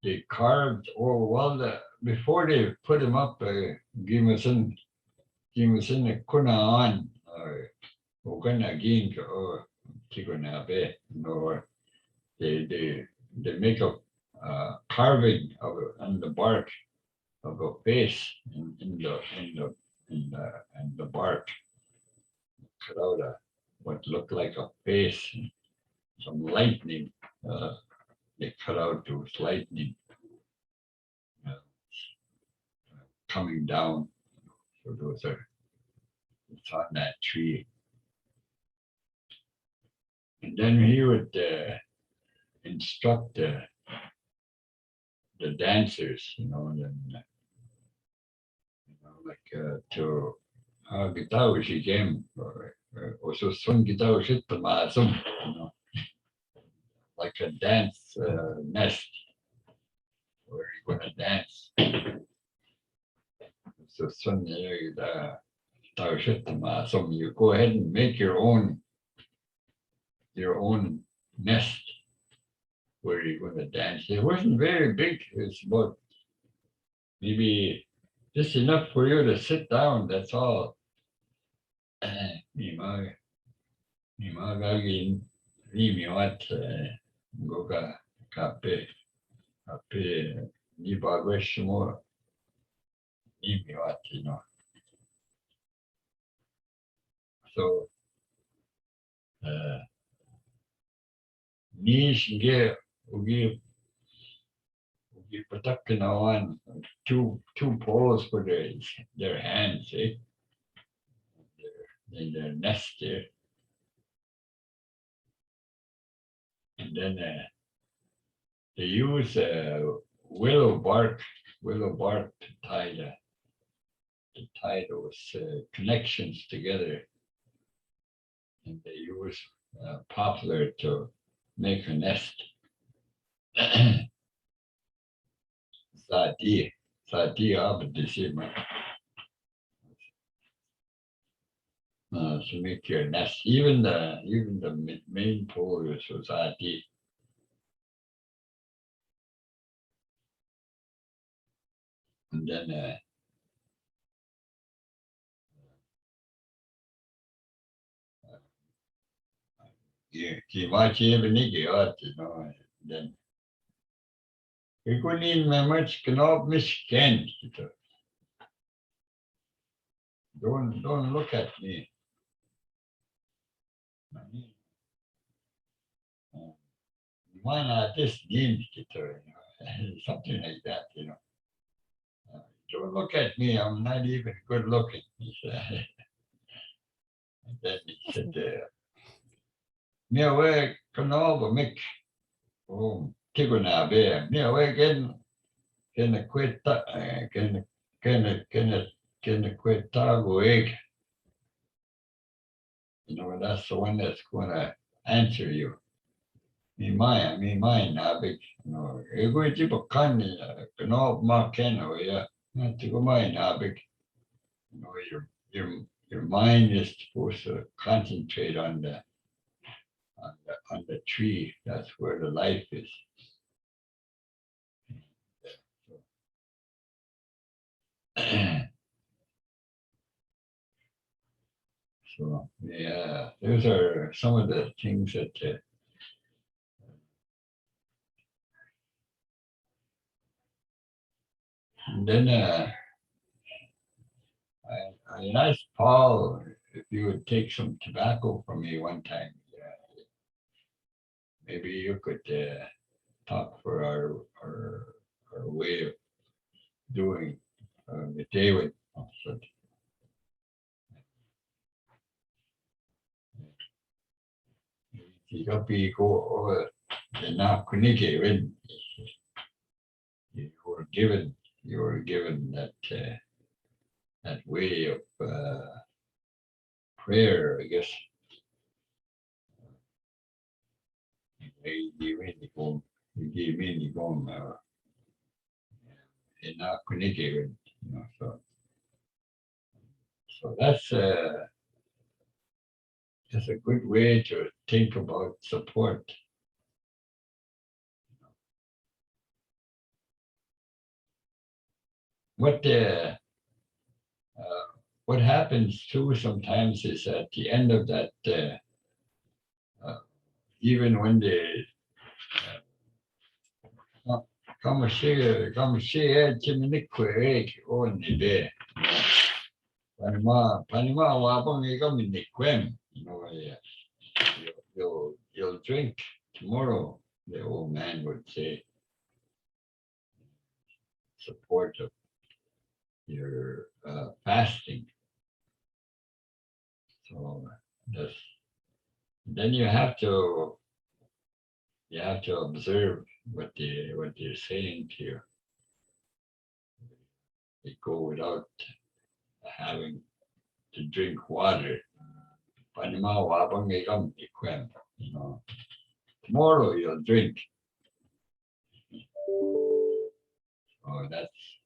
they carved, before they put him up, Gimasin the Kunaan or Oganagin or Tigunabe, or they make a carving of on the bark of a face in the bark. Cut out what looked like a face, some lightning. They cut out those lightning coming down. So those are it's on that tree. And then he would instruct the dancers, to Gitaushikim or also Sun Gitaushittamasum, like a dance nest where you're gonna dance. So Sun Gitaushittamasum, you go ahead and make your own nest where you're gonna dance. It wasn't very big, it's about maybe just enough for you to sit down, that's all. Nimagagin, Nimiwak, Goga, Kape, Biindageshaamowak, Nimiwak, So, Nishge, Ugi Patakanawan, two poles for their hands, in their nest there. And then they use willow bark to tie those connections together. And they use poplar to make a nest. Sadi Abdisiman. To make your nest, even the main pole is Sadi. And then then we couldn't even much knob misken. Don't look at me. Why not this name, something like that, Don't look at me, I'm not even good looking. He said. And then he said, Niwe Kanoba Mick, Tiguna Bear, Niwe can a quit, can a quit Tago egg. That's the one that's going to answer you. Me mine, Aandeg. Ego tipo can, no markeno, yeah. Not to go mine, Aandeg. Your mind is supposed to concentrate on the tree. That's where the life is. So yeah, those are some of the things that and then I asked Paul if you would take some tobacco from me one time. Maybe you could talk for our way of doing the day with. So, you were given that way of prayer, I guess. So that's a good way to think about support. What happens too sometimes is at the end of that, even when they Kamashiga Chiminikwe on the day. Panama Wabong Miniquem, you'll drink tomorrow, the old man would say. Support of your fasting. So this, then you have to observe what they're saying to you. They go without having to drink water. Tomorrow you'll drink. Oh, that's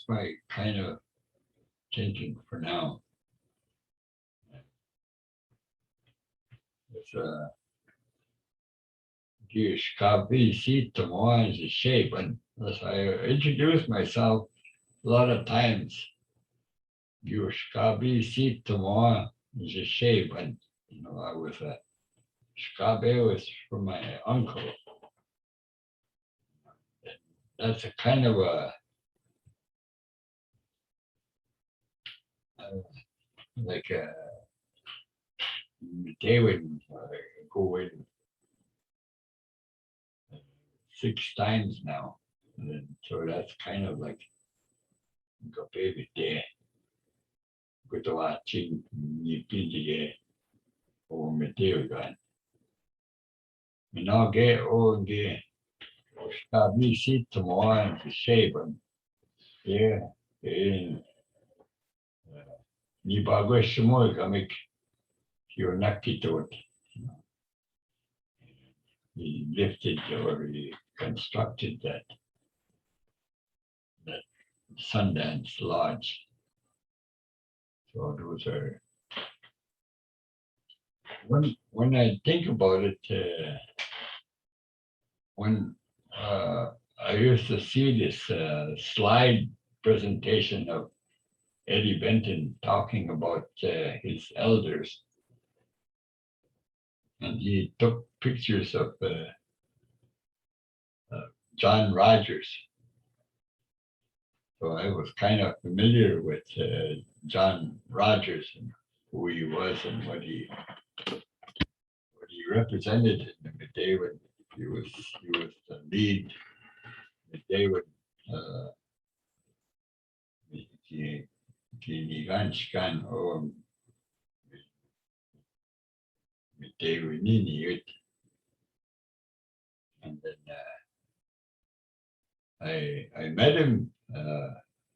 my kind of thinking for now. It's a shape, and as I introduce myself a lot of times, is a shape, and I was Shkabe was from my uncle. That's a kind of like they would go in 6 times now, and so that's kind of like go baby day. Go to watching Nimiidi or Meteogan. Minage or ge Shkabi sit tomorrow and shape and yeah, in Nibageshaamowak, you're not to it. He lifted or he constructed that Sundance Lodge. So those are when I think about it, when I used to see this slide presentation of Eddie Benton talking about his elders, and he took pictures of John Rogers. So I was kind of familiar with John Rogers and who he was and what he represented in the Nimidawin. He was the lead Nimidawin Biindageshaamowak or Nimidawin. And then I met him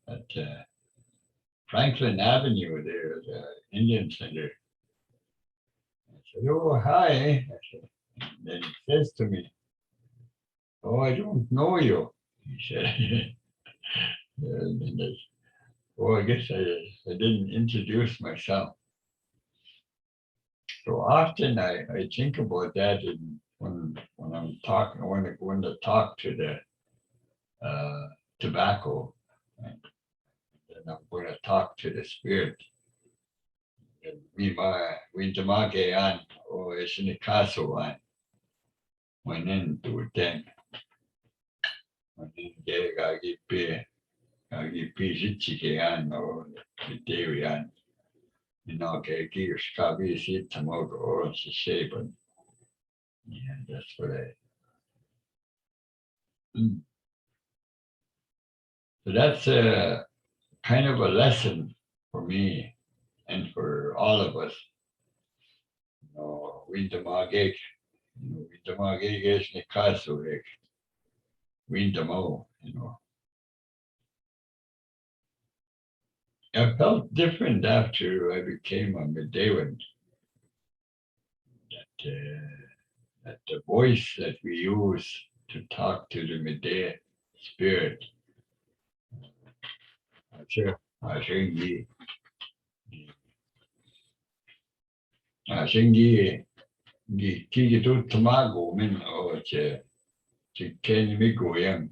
at Franklin Avenue there at the Indian Center. I said, "Oh, hi." I said, and then he says to me, "Oh, I don't know you," he said. And then I guess I didn't introduce myself. So often I think about that when I'm talking, when I go to talk to the tobacco, and then I'm going to talk to the spirit. Biindageshaamowak o Shaashaagishki manen tuuten manen gagipi jitchikean o Nimidawin Biindageshaamowak or Shaashaagishki. Yeah, that's what I. So that's a kind of a lesson for me and for all of us. Biindageshaamowak, Biindageshaamowak, Biindamo. I felt different after I became a Nimidawin. That the voice that we use to talk to the Midday spirit. Ashingi. Kiki tu tamago min o che Nimidawin.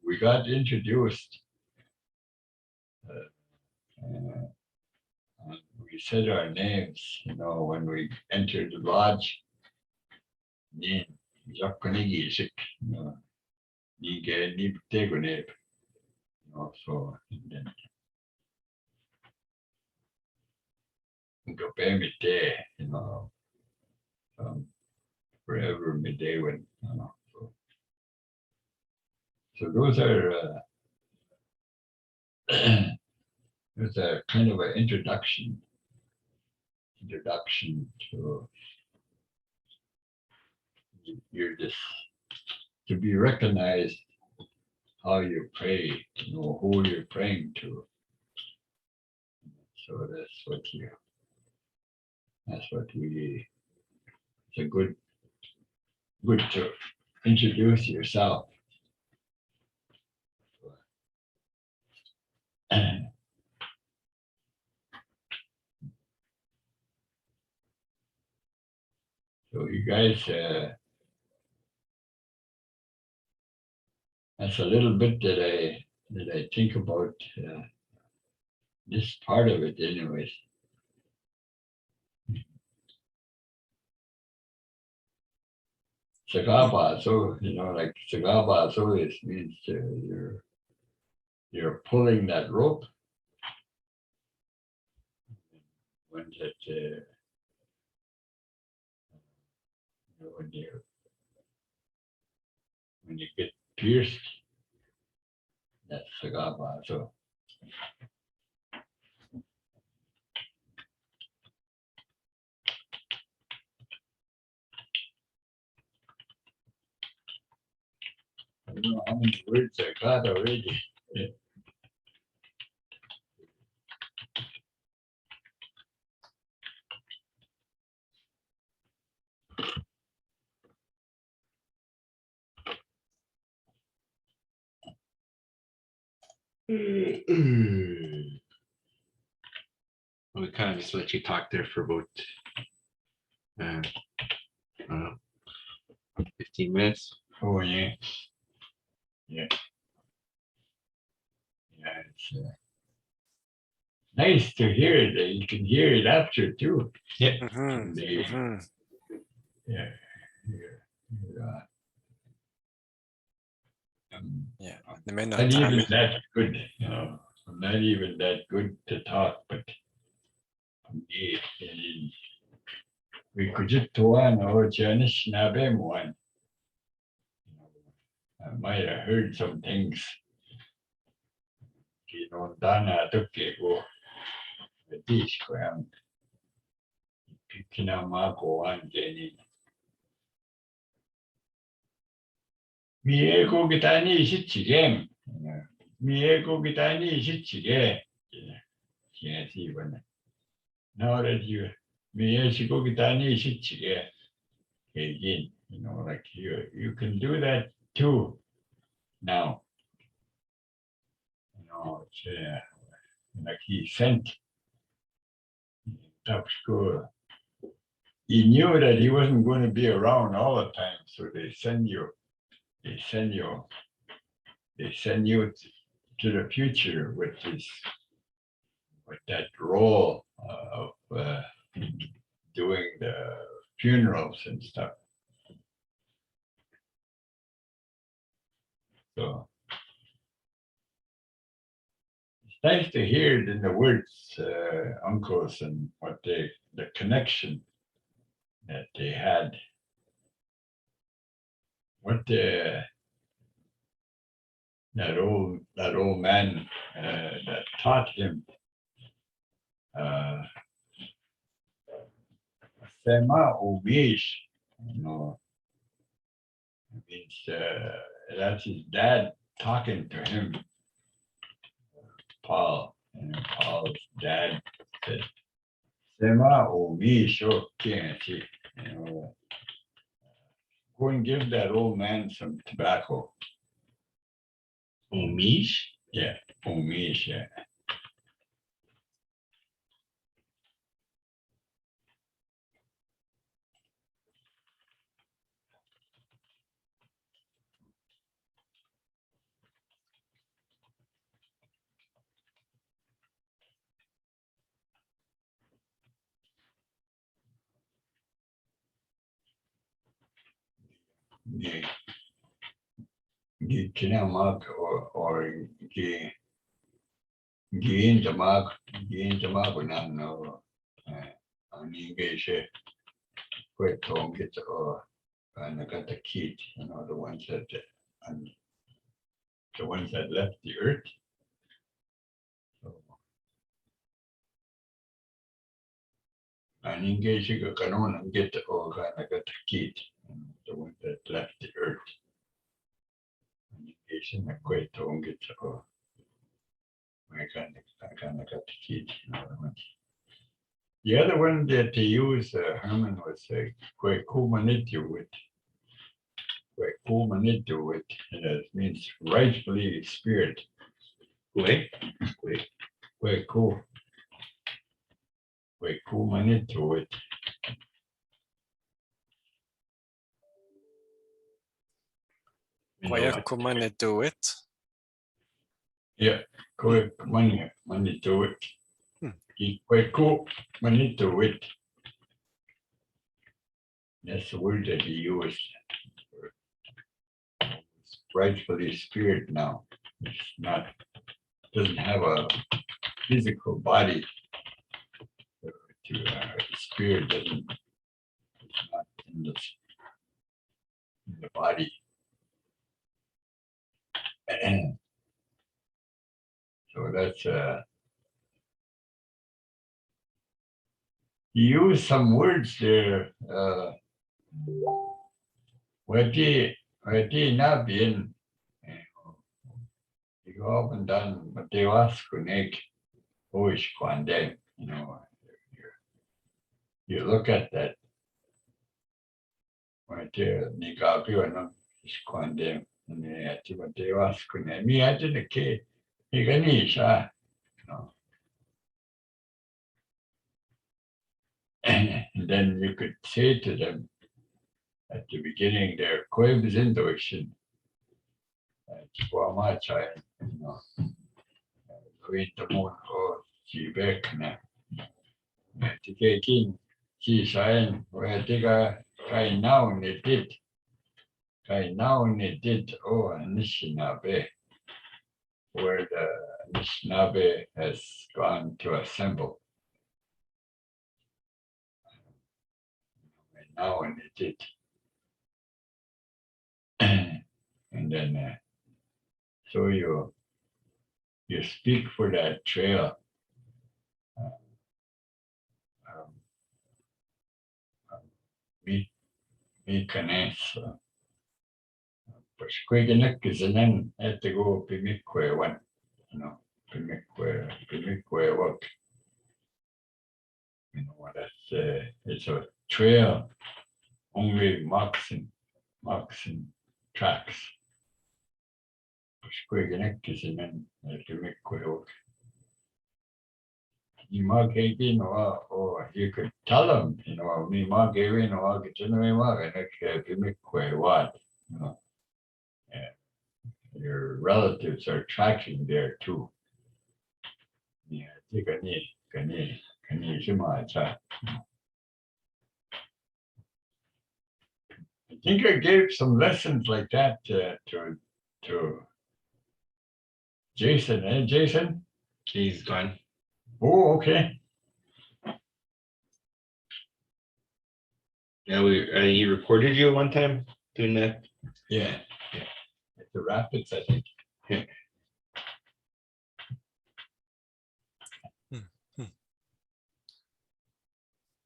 We got introduced. And we said our names, when we entered the lodge. Shaashaagishki, Nimidawin. So and then go pay me day, forever Nimidawin. So those are there's a kind of an introduction to you're just to be recognized how you pray, who you're praying to. So that's what we, it's a good to introduce yourself. So you guys, that's a little bit that I think about this part of it anyways. Sagaba, so like Sagaba, so it means you're pulling that rope. When that when you get pierced, that's Sagaba. So I don't know how many words I got already. We kind of just let you talk there for about 15 minutes. Oh yeah. Yeah. Yeah, it's nice to hear it. You can hear it after too. Yeah. Mhm. Yeah. Yeah. Not even that good, I'm not even that good to talk, but we could just one or Janish Nabem one. I might have heard some things. Dana took it go the dish ground. Picking out Marco and Jenny. Miego Gitani Shitchigam. Miego Gitani Shitchigam. Can't even. Now that you Miego Gitani Shitchigam. Again, like you can do that too now. It's like he sent top school. He knew that he wasn't going to be around all the time, so they send you to the future with that role of doing the funerals and stuff. So nice to hear it in the words, uncles, and what the connection that they had. What that old man that taught him asema ubish, you know, means that's his dad talking to him. Paul, and Paul's dad said, "Sema ubish, okay, you know, go and give that old man some tobacco." Umish? Yeah, umish, yeah. Ginamak or Giindamak no Oniimin quite home get or and I got the kid, you know, the ones that and the ones that left the earth. So Oniimin kanon and get or I got the kid, the ones that left the earth. Oniimin quite home get or I kind of got the kid, you know, the ones. The other one that they use, Herman was Kumanitu with. Kumanito with, and it means rightfully spirit. Wait, Kumanito with. Kwaya kumane do it. Yeah, Kumanito it. Hmm. Kumanito it. That's the word that he used. It's rightfully spirit now. It's not, doesn't have a physical body. Spirit doesn't, it's not in the body. So that's he used some words there. Nabin. You often done what they ask Aandeg, you know. You look at that. What Nimiwak is Aandeg, and what they ask me, I didn't care. You know. And then you could say to them at the beginning there, Biindageshaamowak, Maamaajiin, you know, Nimiidii or Shaashaagishki. Taking Shaashaagishki, where they got noun it did. Noun it did, oh, Anishinaabe, where the Anishinaabe has gone to assemble. And noun it did. And then, so you speak for that trail. Me connects. Paashashege at the go Biindageshaamowak, you know, Biindageshaamowak. You know what that's it's a trail, only moccasin tracks. Paashashege at Biindageshaamowak. You might get in or you could tell them, you know, me might get in or get in Biindageshaamowak, you know. Your relatives are tracking there too. Yeah, can you I think I gave some lessons like that to Jason, Jason? He's gone. Oh, okay. Yeah, he recorded you one time doing that. Yeah. At the rapids, I think.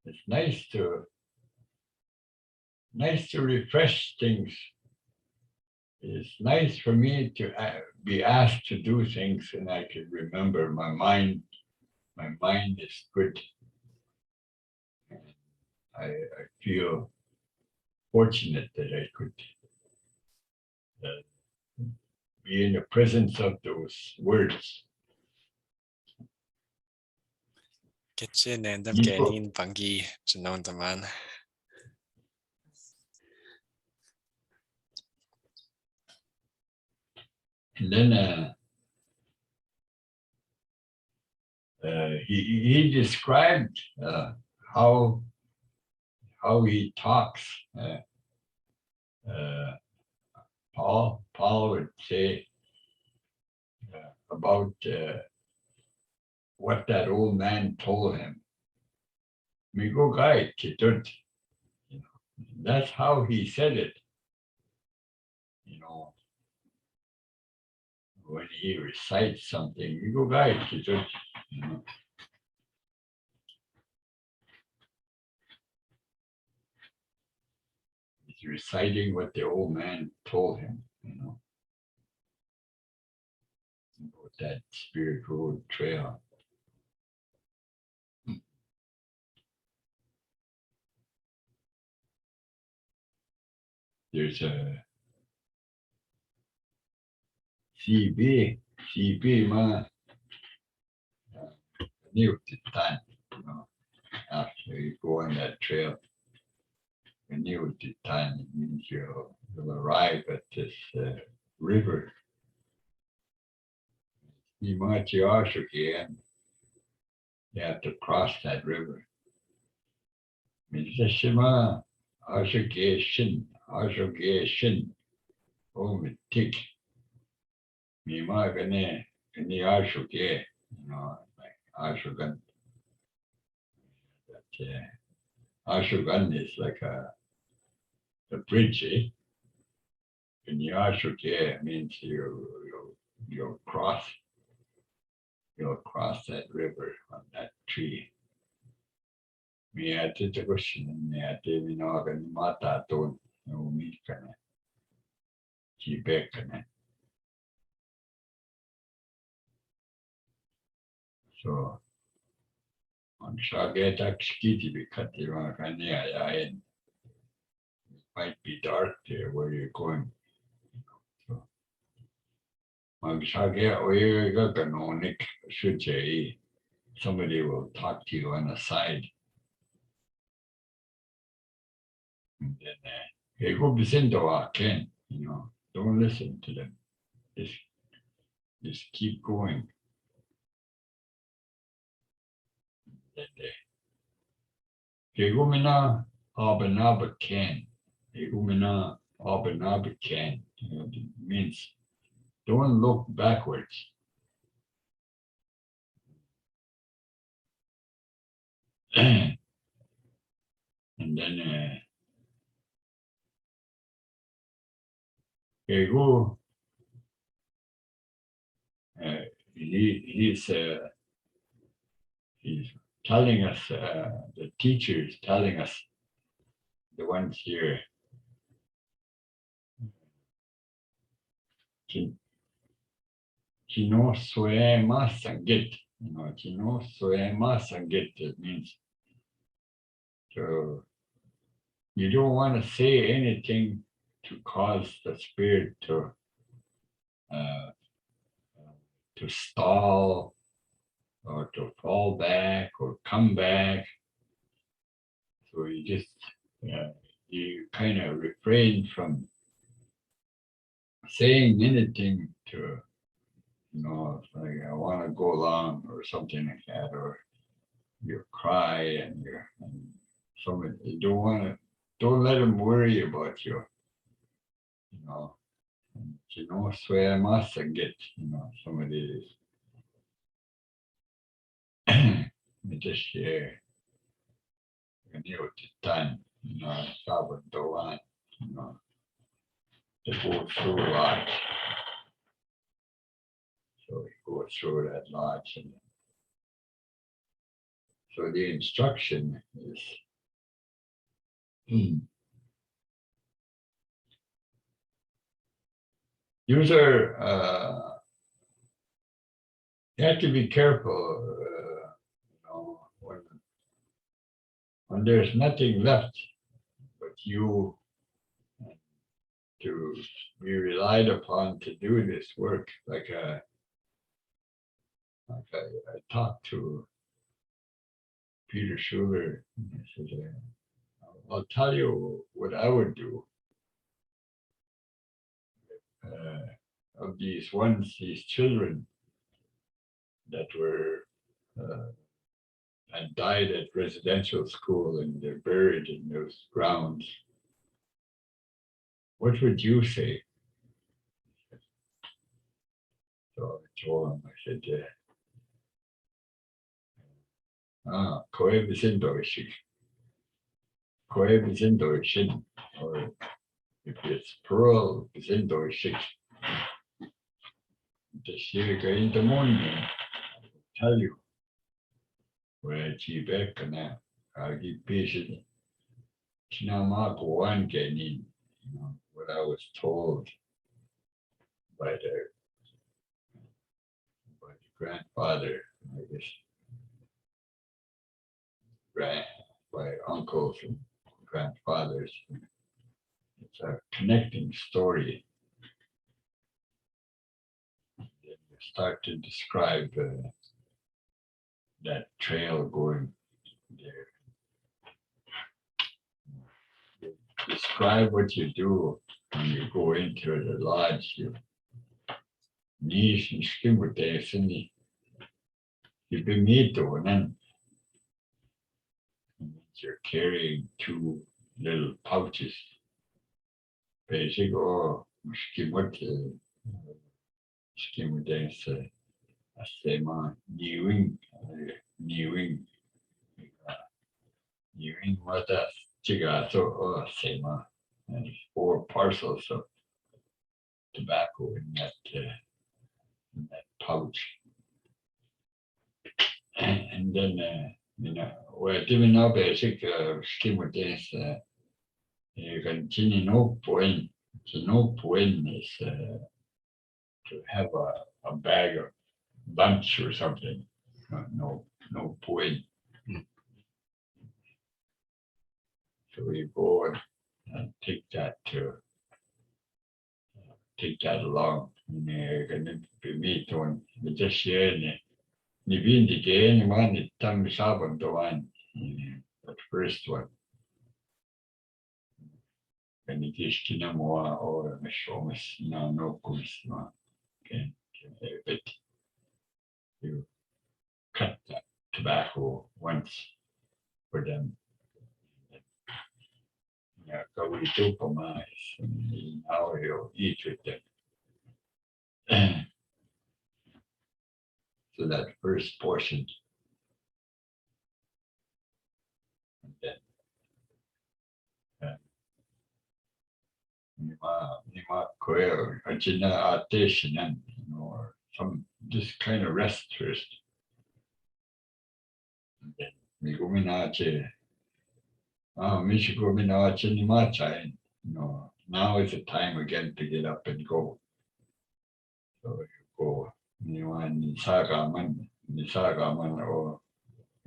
It's nice to refresh things. It's nice for me to be asked to do things and I can remember my mind is good. I feel fortunate that I could be in the presence of those words. Kitchen and the People. Ganin Bangi Janon the man. And then he described how he talks. Paul would say about what that old man told him. Migo guy kitut. That's how he said it. When he recites something, Migo guy kitut. He's reciting what the old man told him, about that spirit road trail. There's a CB ma new time, after you go on that trail. New time, it means you'll arrive at this river. Maamaajiin, and you have to cross that river. Asema, Shaashaagishki, Ombiinan, Nimiwak, like agishganganan. That agishganganan is like a bridge, eh? Paashashege means you'll cross that river on that tree. So on Shaashaagishki, might be dark there where you're going. So somebody will talk to you on the side. And then don't listen to them. Just keep going. Then means don't look backwards. And then he's telling us, the teacher is telling us, the ones here, Kino Soema Sangit, Kino Soema Sangit, it means to, you don't want to say anything to cause the spirit to stall or to fall back or come back. So you just, you kind of refrain from saying anything to, like I want to go along or something like that, or you cry and somebody, you don't let them worry about you, swear must and get, somebody this year. And you time, Sabbath Doan, to go through a lot. So we go through that lodge and so the instruction is user you have to be careful when there's nothing left but you to be relied upon to do this work. Like I talked to Peter Schuler. I said, I'll tell you what I would do. Of these children that were and died at residential school and they're buried in those grounds. What would you say? So I told him, I said, Biindageshaamowak. Or if it's plural, Biindageshaamowak. This year in the morning, I will tell you where I see back and I'll give patient. Naagamon, what I was told by the grandfather, I guess, by uncles and grandfathers. It's a connecting story. Then you start to describe that trail going there. Describe what you do when you go into the lodge. You Biindageshaamowak. You're carrying two little pouches. Basic or asema, Naniimin. What or asema. And 4 parcels of tobacco in that pouch. And then we're doing now basic scheme with this. You can no point. No point is to have a bag of lunch or something. No point. So we go and take that along. You're going to be meet on this year. Niimin tam Sabbath that first one. And it is Kinamua or Mishomis no Kumisma. Okay, but you cut that tobacco once for them. Go we do compromise and now you'll eat with them. So that first portion. And then or some just kind of rest first. And then we go now is the time again to get up and go. So you go Naagamon or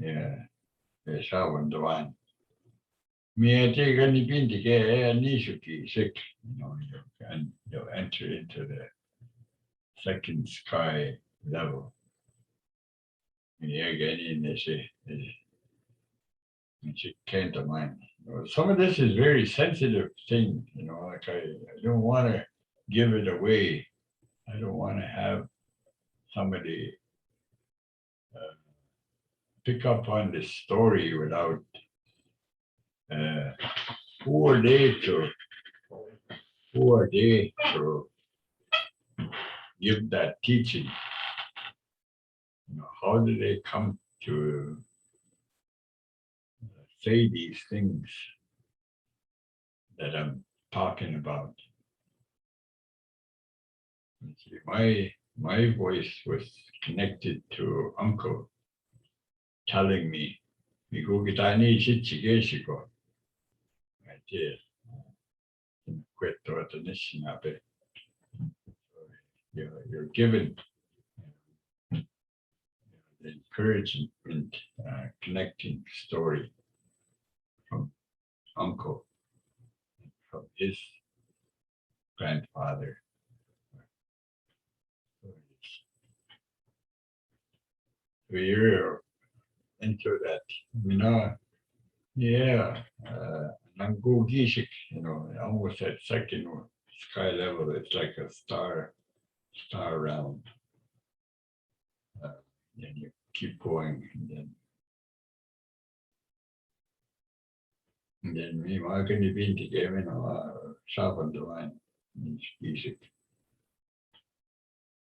Shaashaagishki. And you'll enter into the second sky level. Some of this is very sensitive thing, like I don't want to give it away. I don't want to have somebody pick up on this story without who are they to give that teaching? How do they come to say these things that I'm talking about. See, my voice was connected to uncle telling me, Biindageshaamowak. I did. Quit the nation of it. You're given the encouragement, connecting story from uncle, from his grandfather. So you're into that, yeah, Nangogishik, almost at second sky level, it's like a star round. Then you keep going, and then we are going to be together, Shaashaagishki,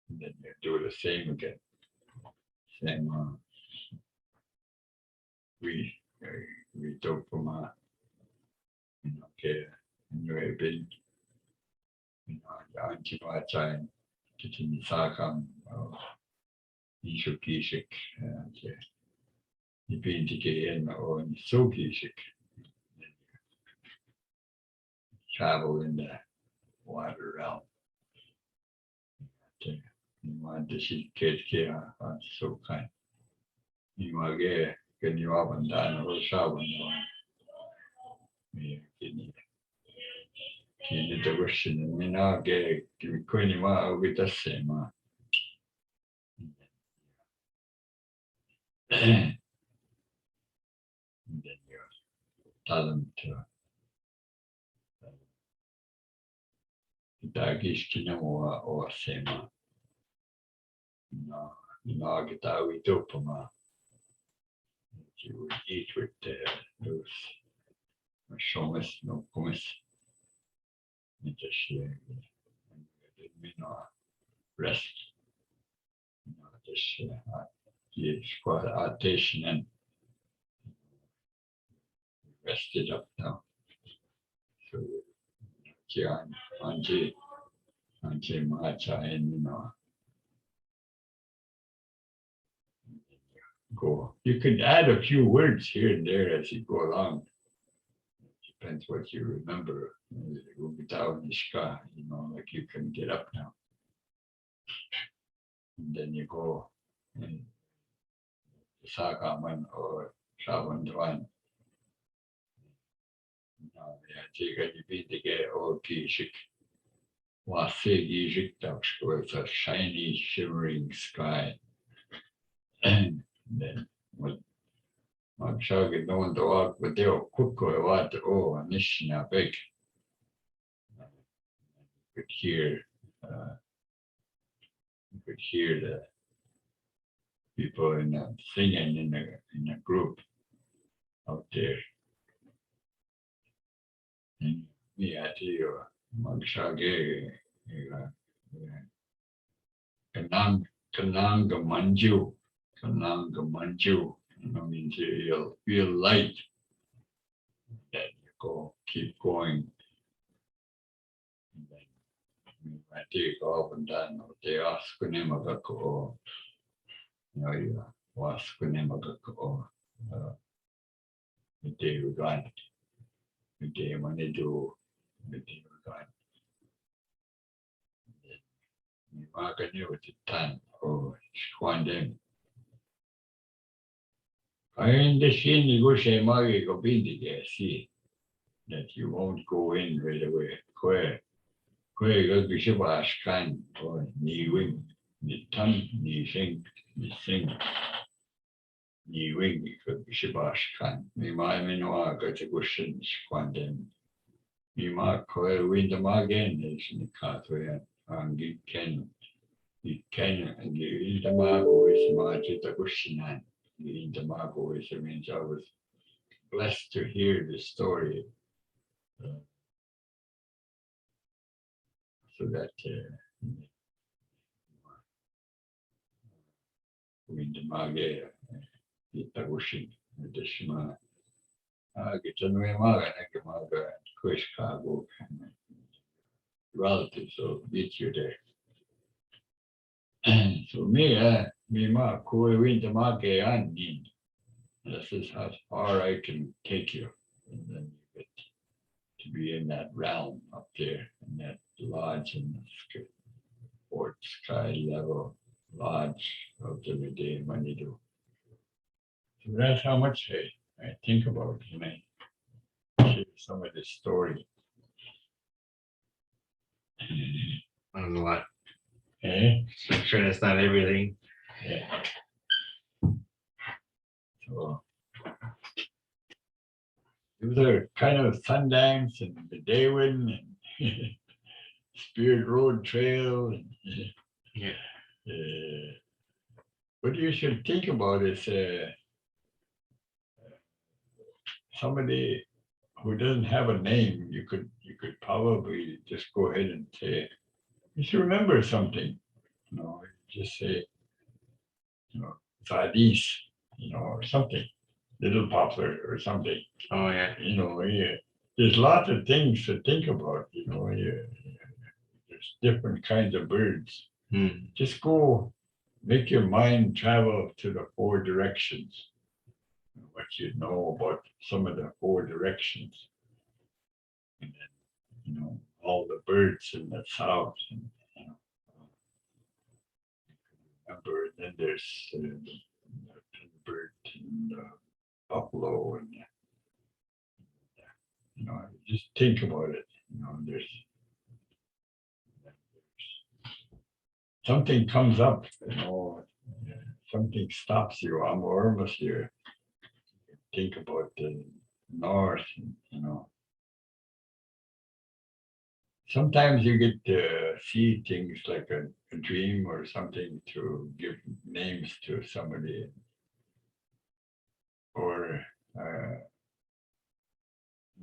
and then you do the same again. Same, we do from okay, and you have been, Maamaajiin, getting Naagamon, Shaashaagishki, and Biindageshaamowak or Shaashaagishki. Travel in the water realm. You want to see kids here, so kind. You want to get you up and down or shower. The question, and me now get Queen with the asema. And then you tell them to Biindageshaamowak or asema. Nimiidopama. You would eat with those shomas, no pumice. Just rest. Just quite attention and rested up now. So Maamaajiin, go. You can add a few words here and there as you go along. Depends what you remember. Boogidagwame, like you can get up now. And then you go and Naagamon or Naagamon. It's a shiny, shimmering sky. And then what Shaashaagishki known to walk, but they were quick what Nimiwak. You could hear the people singing in a group out there. And me at you, Shaashaagishki, Naagamon, means you'll feel light. Then you keep going. And then I take off and down. They ask Nimiwak, you ask Nimiwak, the day we got it. The day when they do, the day we got it. You mark a new at the time, Squandem. I understand Biindageshaamowak go Biindageshaamowak, that you won't go in right away. Quay go Shaashaagishki or Naniimin, the tongue, Naniimin, the sing. Naniimin because Shaashaagishki. Nimiwak got a question, Squandem. Nimiwak Biindageshaamowak is in the pathway and you can and Biindageshaamowak is Maamaajiin. Biindageshaamowak means I was blessed to hear the story, so that Biindageshaamowak, the Shema, relatives, so meet you there. So me ma koe winter make Aandeg. This is how far I can take you. And then you get to be in that realm up there, in that lodge in the fourth sky level lodge of the day when you do. So that's how much I think about when I share some of this story. I don't know what. Eh? I'm sure that's not everything. Yeah. So those are kind of Sundance and Nimidawin and Spirit Road Trail. And, Yeah. what you should think about is somebody who doesn't have a name. You could probably just go ahead and say, you should remember something. You know, just say, you know, Zadis, you know, or something, Little Poplar or something. Oh yeah. You know, there's lots of things to think about. You know, there's different kinds of birds. Just go make your mind travel to the four directions. What you know about some of the four directions. And then, you know, all the birds in the south. And, you know, remember, then there's the bird and buffalo and you know, just think about it. You know, there's something comes up, you know, something stops you. I'm almost here. Think about the north, you know. Sometimes you get to see things like a dream or something to give names to somebody. Or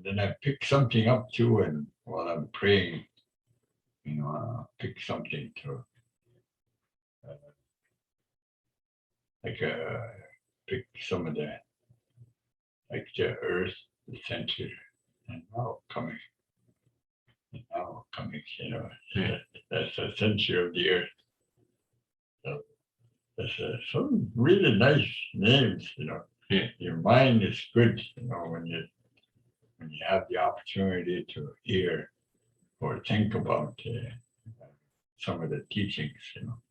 then I pick something up too, and while I'm praying, you know, I'll pick something to pick some of the, like the earth, the center, and now coming, you know, that's the center of the earth. So that's some really nice names, you know. Yeah. Your mind is good, you know, when you have the opportunity to hear or think about some of the teachings, you know.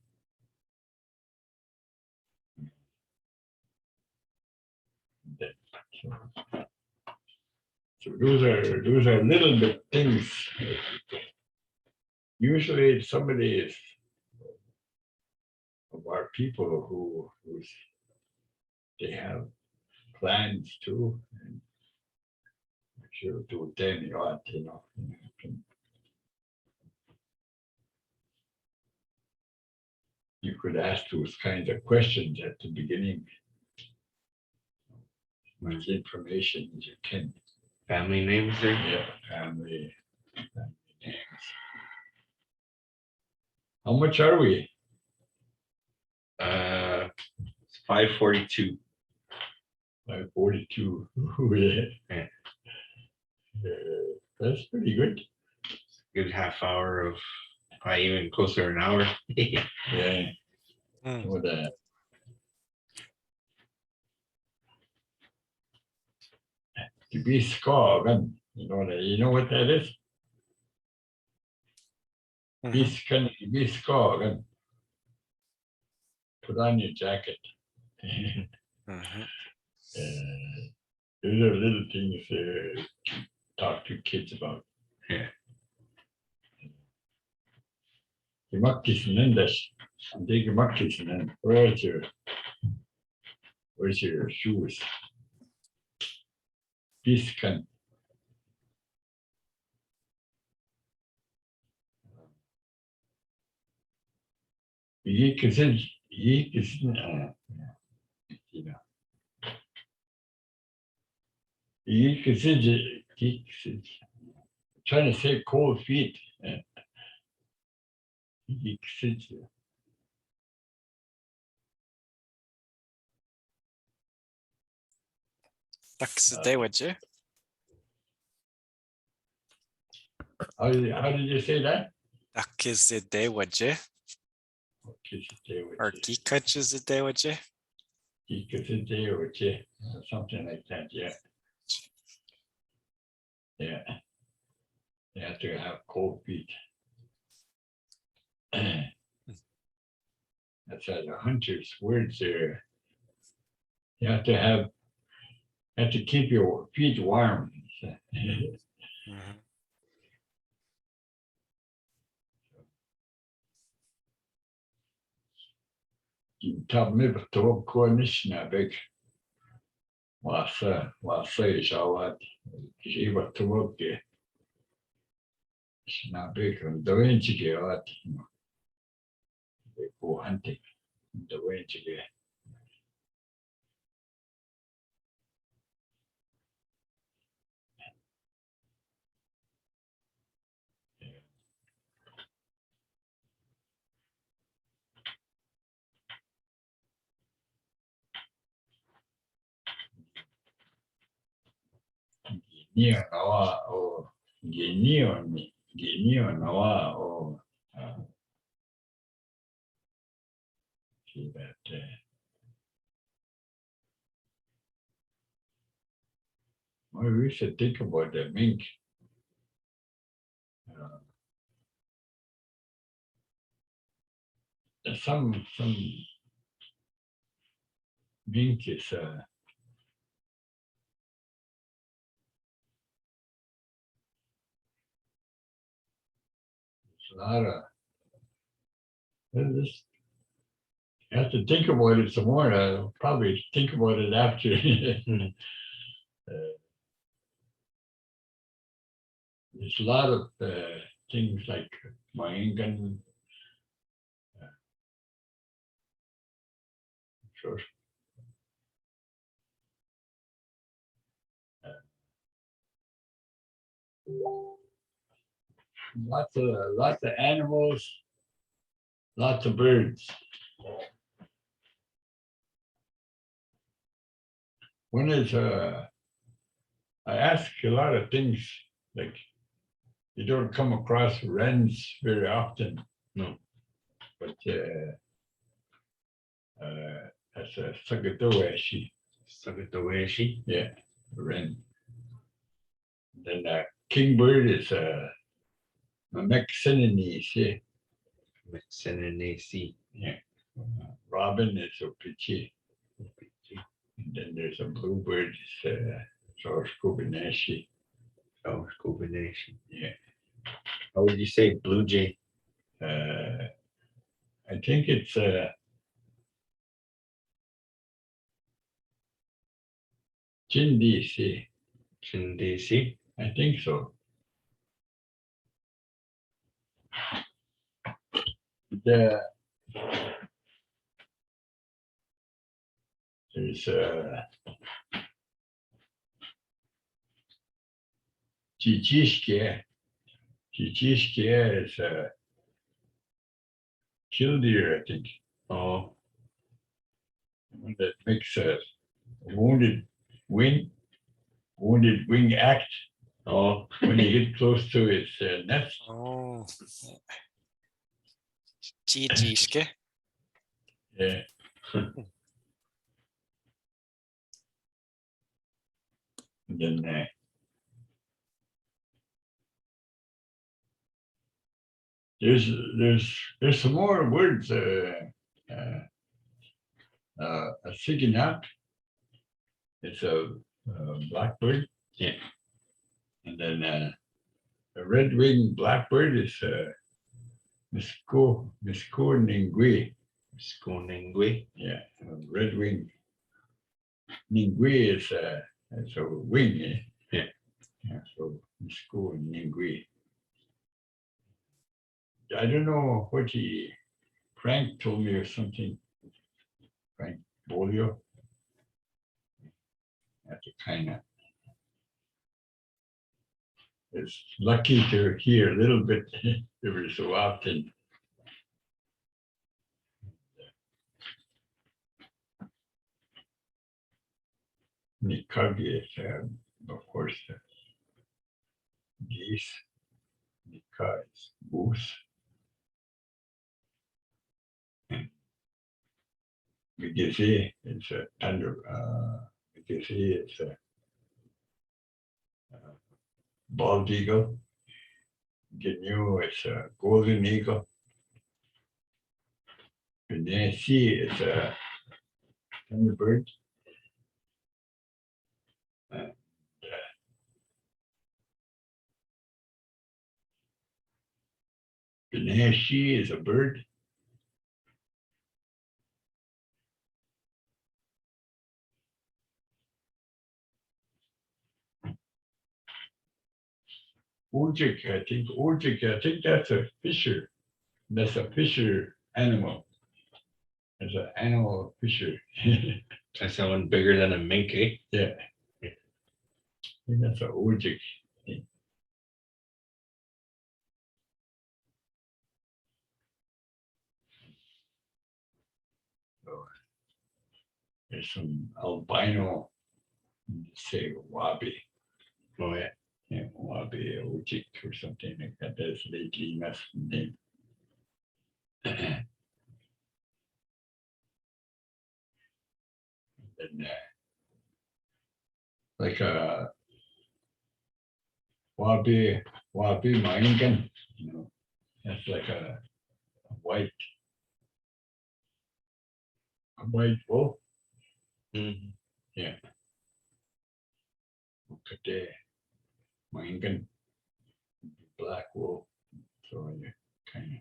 So those are little bit things. Usually somebody is of our people who's they have plans too. And sure do them out, you know. You could ask those kinds of questions at the beginning. Much information as you can. Family names there. Yeah, family names. How much are we? It's 5:42. 5:42. Yeah. That's pretty good. Good half hour of probably even closer to an hour. Yeah. Mm. With that. To be scarred, you know what that is? Mhm. Be scarred. Put on your jacket. Mhm. Those are little things to talk to kids about. Yeah. Gaamaadicomigizimin. Aandeg Gaamaadicomigizimin. Where's your shoes? Biskan. Trying to say cold feet. Tack så det var det. how did you say that? Dakizidewaje or Gikachizidewaje. Something like that, yeah. Yeah. You have to have cold feet. That's how the hunter's words there. You have to keep your feet warm. Mhm. Tab me to Cornishna big. Wasa Shaashaagishki Shiva to work. It's not big on the way to get out. They go hunting the way to get. Neo Nawa or Neo Nawa or see that well, we should think about the mink. Some mink is a lot of this. You have to think about it some more. I'll probably think about it after. There's a lot of things like Maamaajiin. Sure. Lots of animals, lots of birds. One is I ask a lot of things like you don't come across wrens very often. No. But that's a Sagatowashi. Sagatowashi. Yeah, wren. Then kingbird is Mexinini. Mexinini. Yeah. Robin is a pichi. And then there's a bluebird, Shaashaagishki. Shaashaagishki. Yeah. How would you say blue jay? I think it's Chindisi. Chindisi. I think so. There's Chichishke. Chichishke is killdeer, I think. Oh. One that makes a wounded wing act. Oh. When you get close to its nest. Oh. Gigishke. Yeah. And then there's some more words. A siginat. It's a blackbird. Yeah. And then a red-winged blackbird is Miskooningui. Miskooningui. Yeah, red-winged. Ningui is it's a wing. Eh? Yeah. Yeah. So Miskooningui. I don't know what Frank told me or something. Frank Bolio. That's a kind of. It's lucky to hear a little bit every so often. Nikagi is, of course, geese. Because moose. Migizi is a thunder. Migizi is a bald eagle. Gnu is a golden eagle. Nancy is a thunderbird. And Nancy is a bird. Ojik, I think that's a fisher. That's a fisher animal. It's an animal fisher. That's someone bigger than a mink, eh? Yeah. I think that's a ojik. So there's some albino, say wabi. Oh, yeah. Yeah, wabi ojik or something like that. That's lately messed name. And like a wabi Maamaajiin, you know, that's like a white wolf. Mhm. Look at the Maamaajiin, black wolf. So you kind of.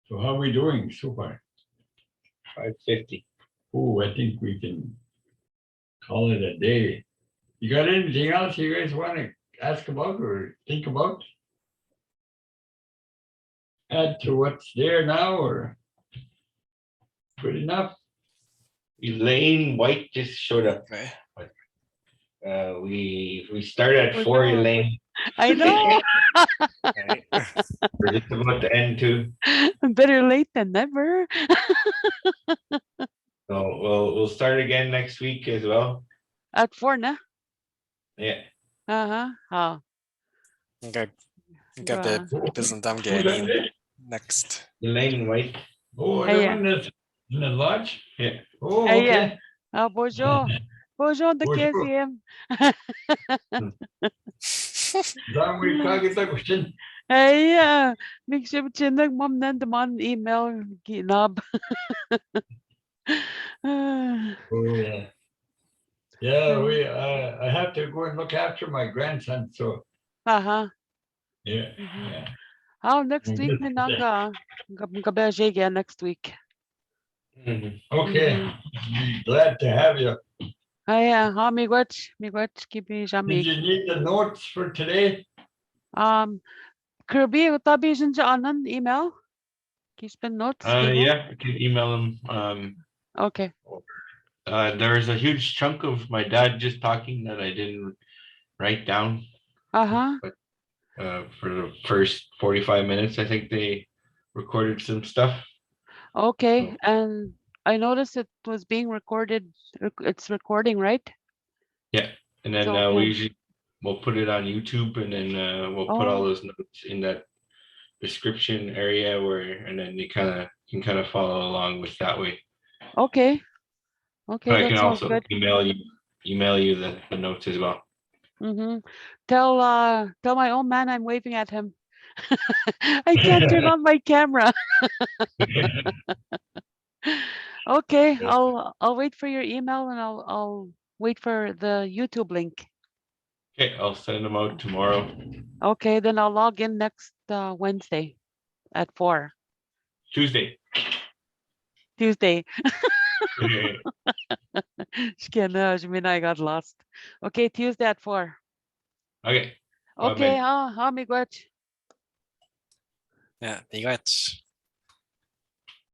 So how are we doing so far? 550. Oh, I think we can call it a day. You got anything else you guys want to ask about or think about? Add to what's there now or good enough? Elaine White just showed up. Okay. We started at Oh, 4, no. Elaine. I know. Okay. We're just about to end too. Better late than never. So we'll start again next week as well. At 4 na. Yeah. Uh-huh. Oh. Gabi Wow. Biindageshaamowak next. Elaine White. Oh, Hey, the yeah. one that's in the lodge? Yeah. Oh, Hey, yeah. okay. Bonjour. Bonjour the Bonjour. KZM. Zamwi Kagitakushin. Hey, yeah. Make sure you mom nandaman email ginab. Oh, yeah. Yeah, I have to go and look after my grandson, so, Uh-huh. yeah, Mhm. yeah. Oh, next I'm week, good. Minanga. Gaamaadicomigizimin next week. Mhm. Okay, be glad to have you. Hey, yeah. Miigwech, kibi Did jamik. you need the notes for today? Kirby, utabi anan email. Keep notes. Yeah, I can email him. Okay. There was a huge chunk of my dad just talking that I didn't write down. Uh-huh. For the first 45 minutes, I think they recorded some stuff. Okay. And I noticed it was being recorded. It's recording, right? Yeah. And then So, we yeah. usually we'll put it on YouTube, and then we'll put all Oh, those notes in that description area and then you can kind of follow along with that way. okay. Okay, But I that can sounds also good. email you the notes as well. Mm-hmm. Tell my old man I'm waving at him. I can't turn on my camera. Okay, I'll wait for your email and I'll wait for the YouTube link. Okay, I'll send them out tomorrow. Okay, then I'll log in next Wednesday at 4. Tuesday. Tuesday. Okay. I got lost. Okay, Tuesday at 4. Bye, Okay, man. miigwech. Yeah, Dialects.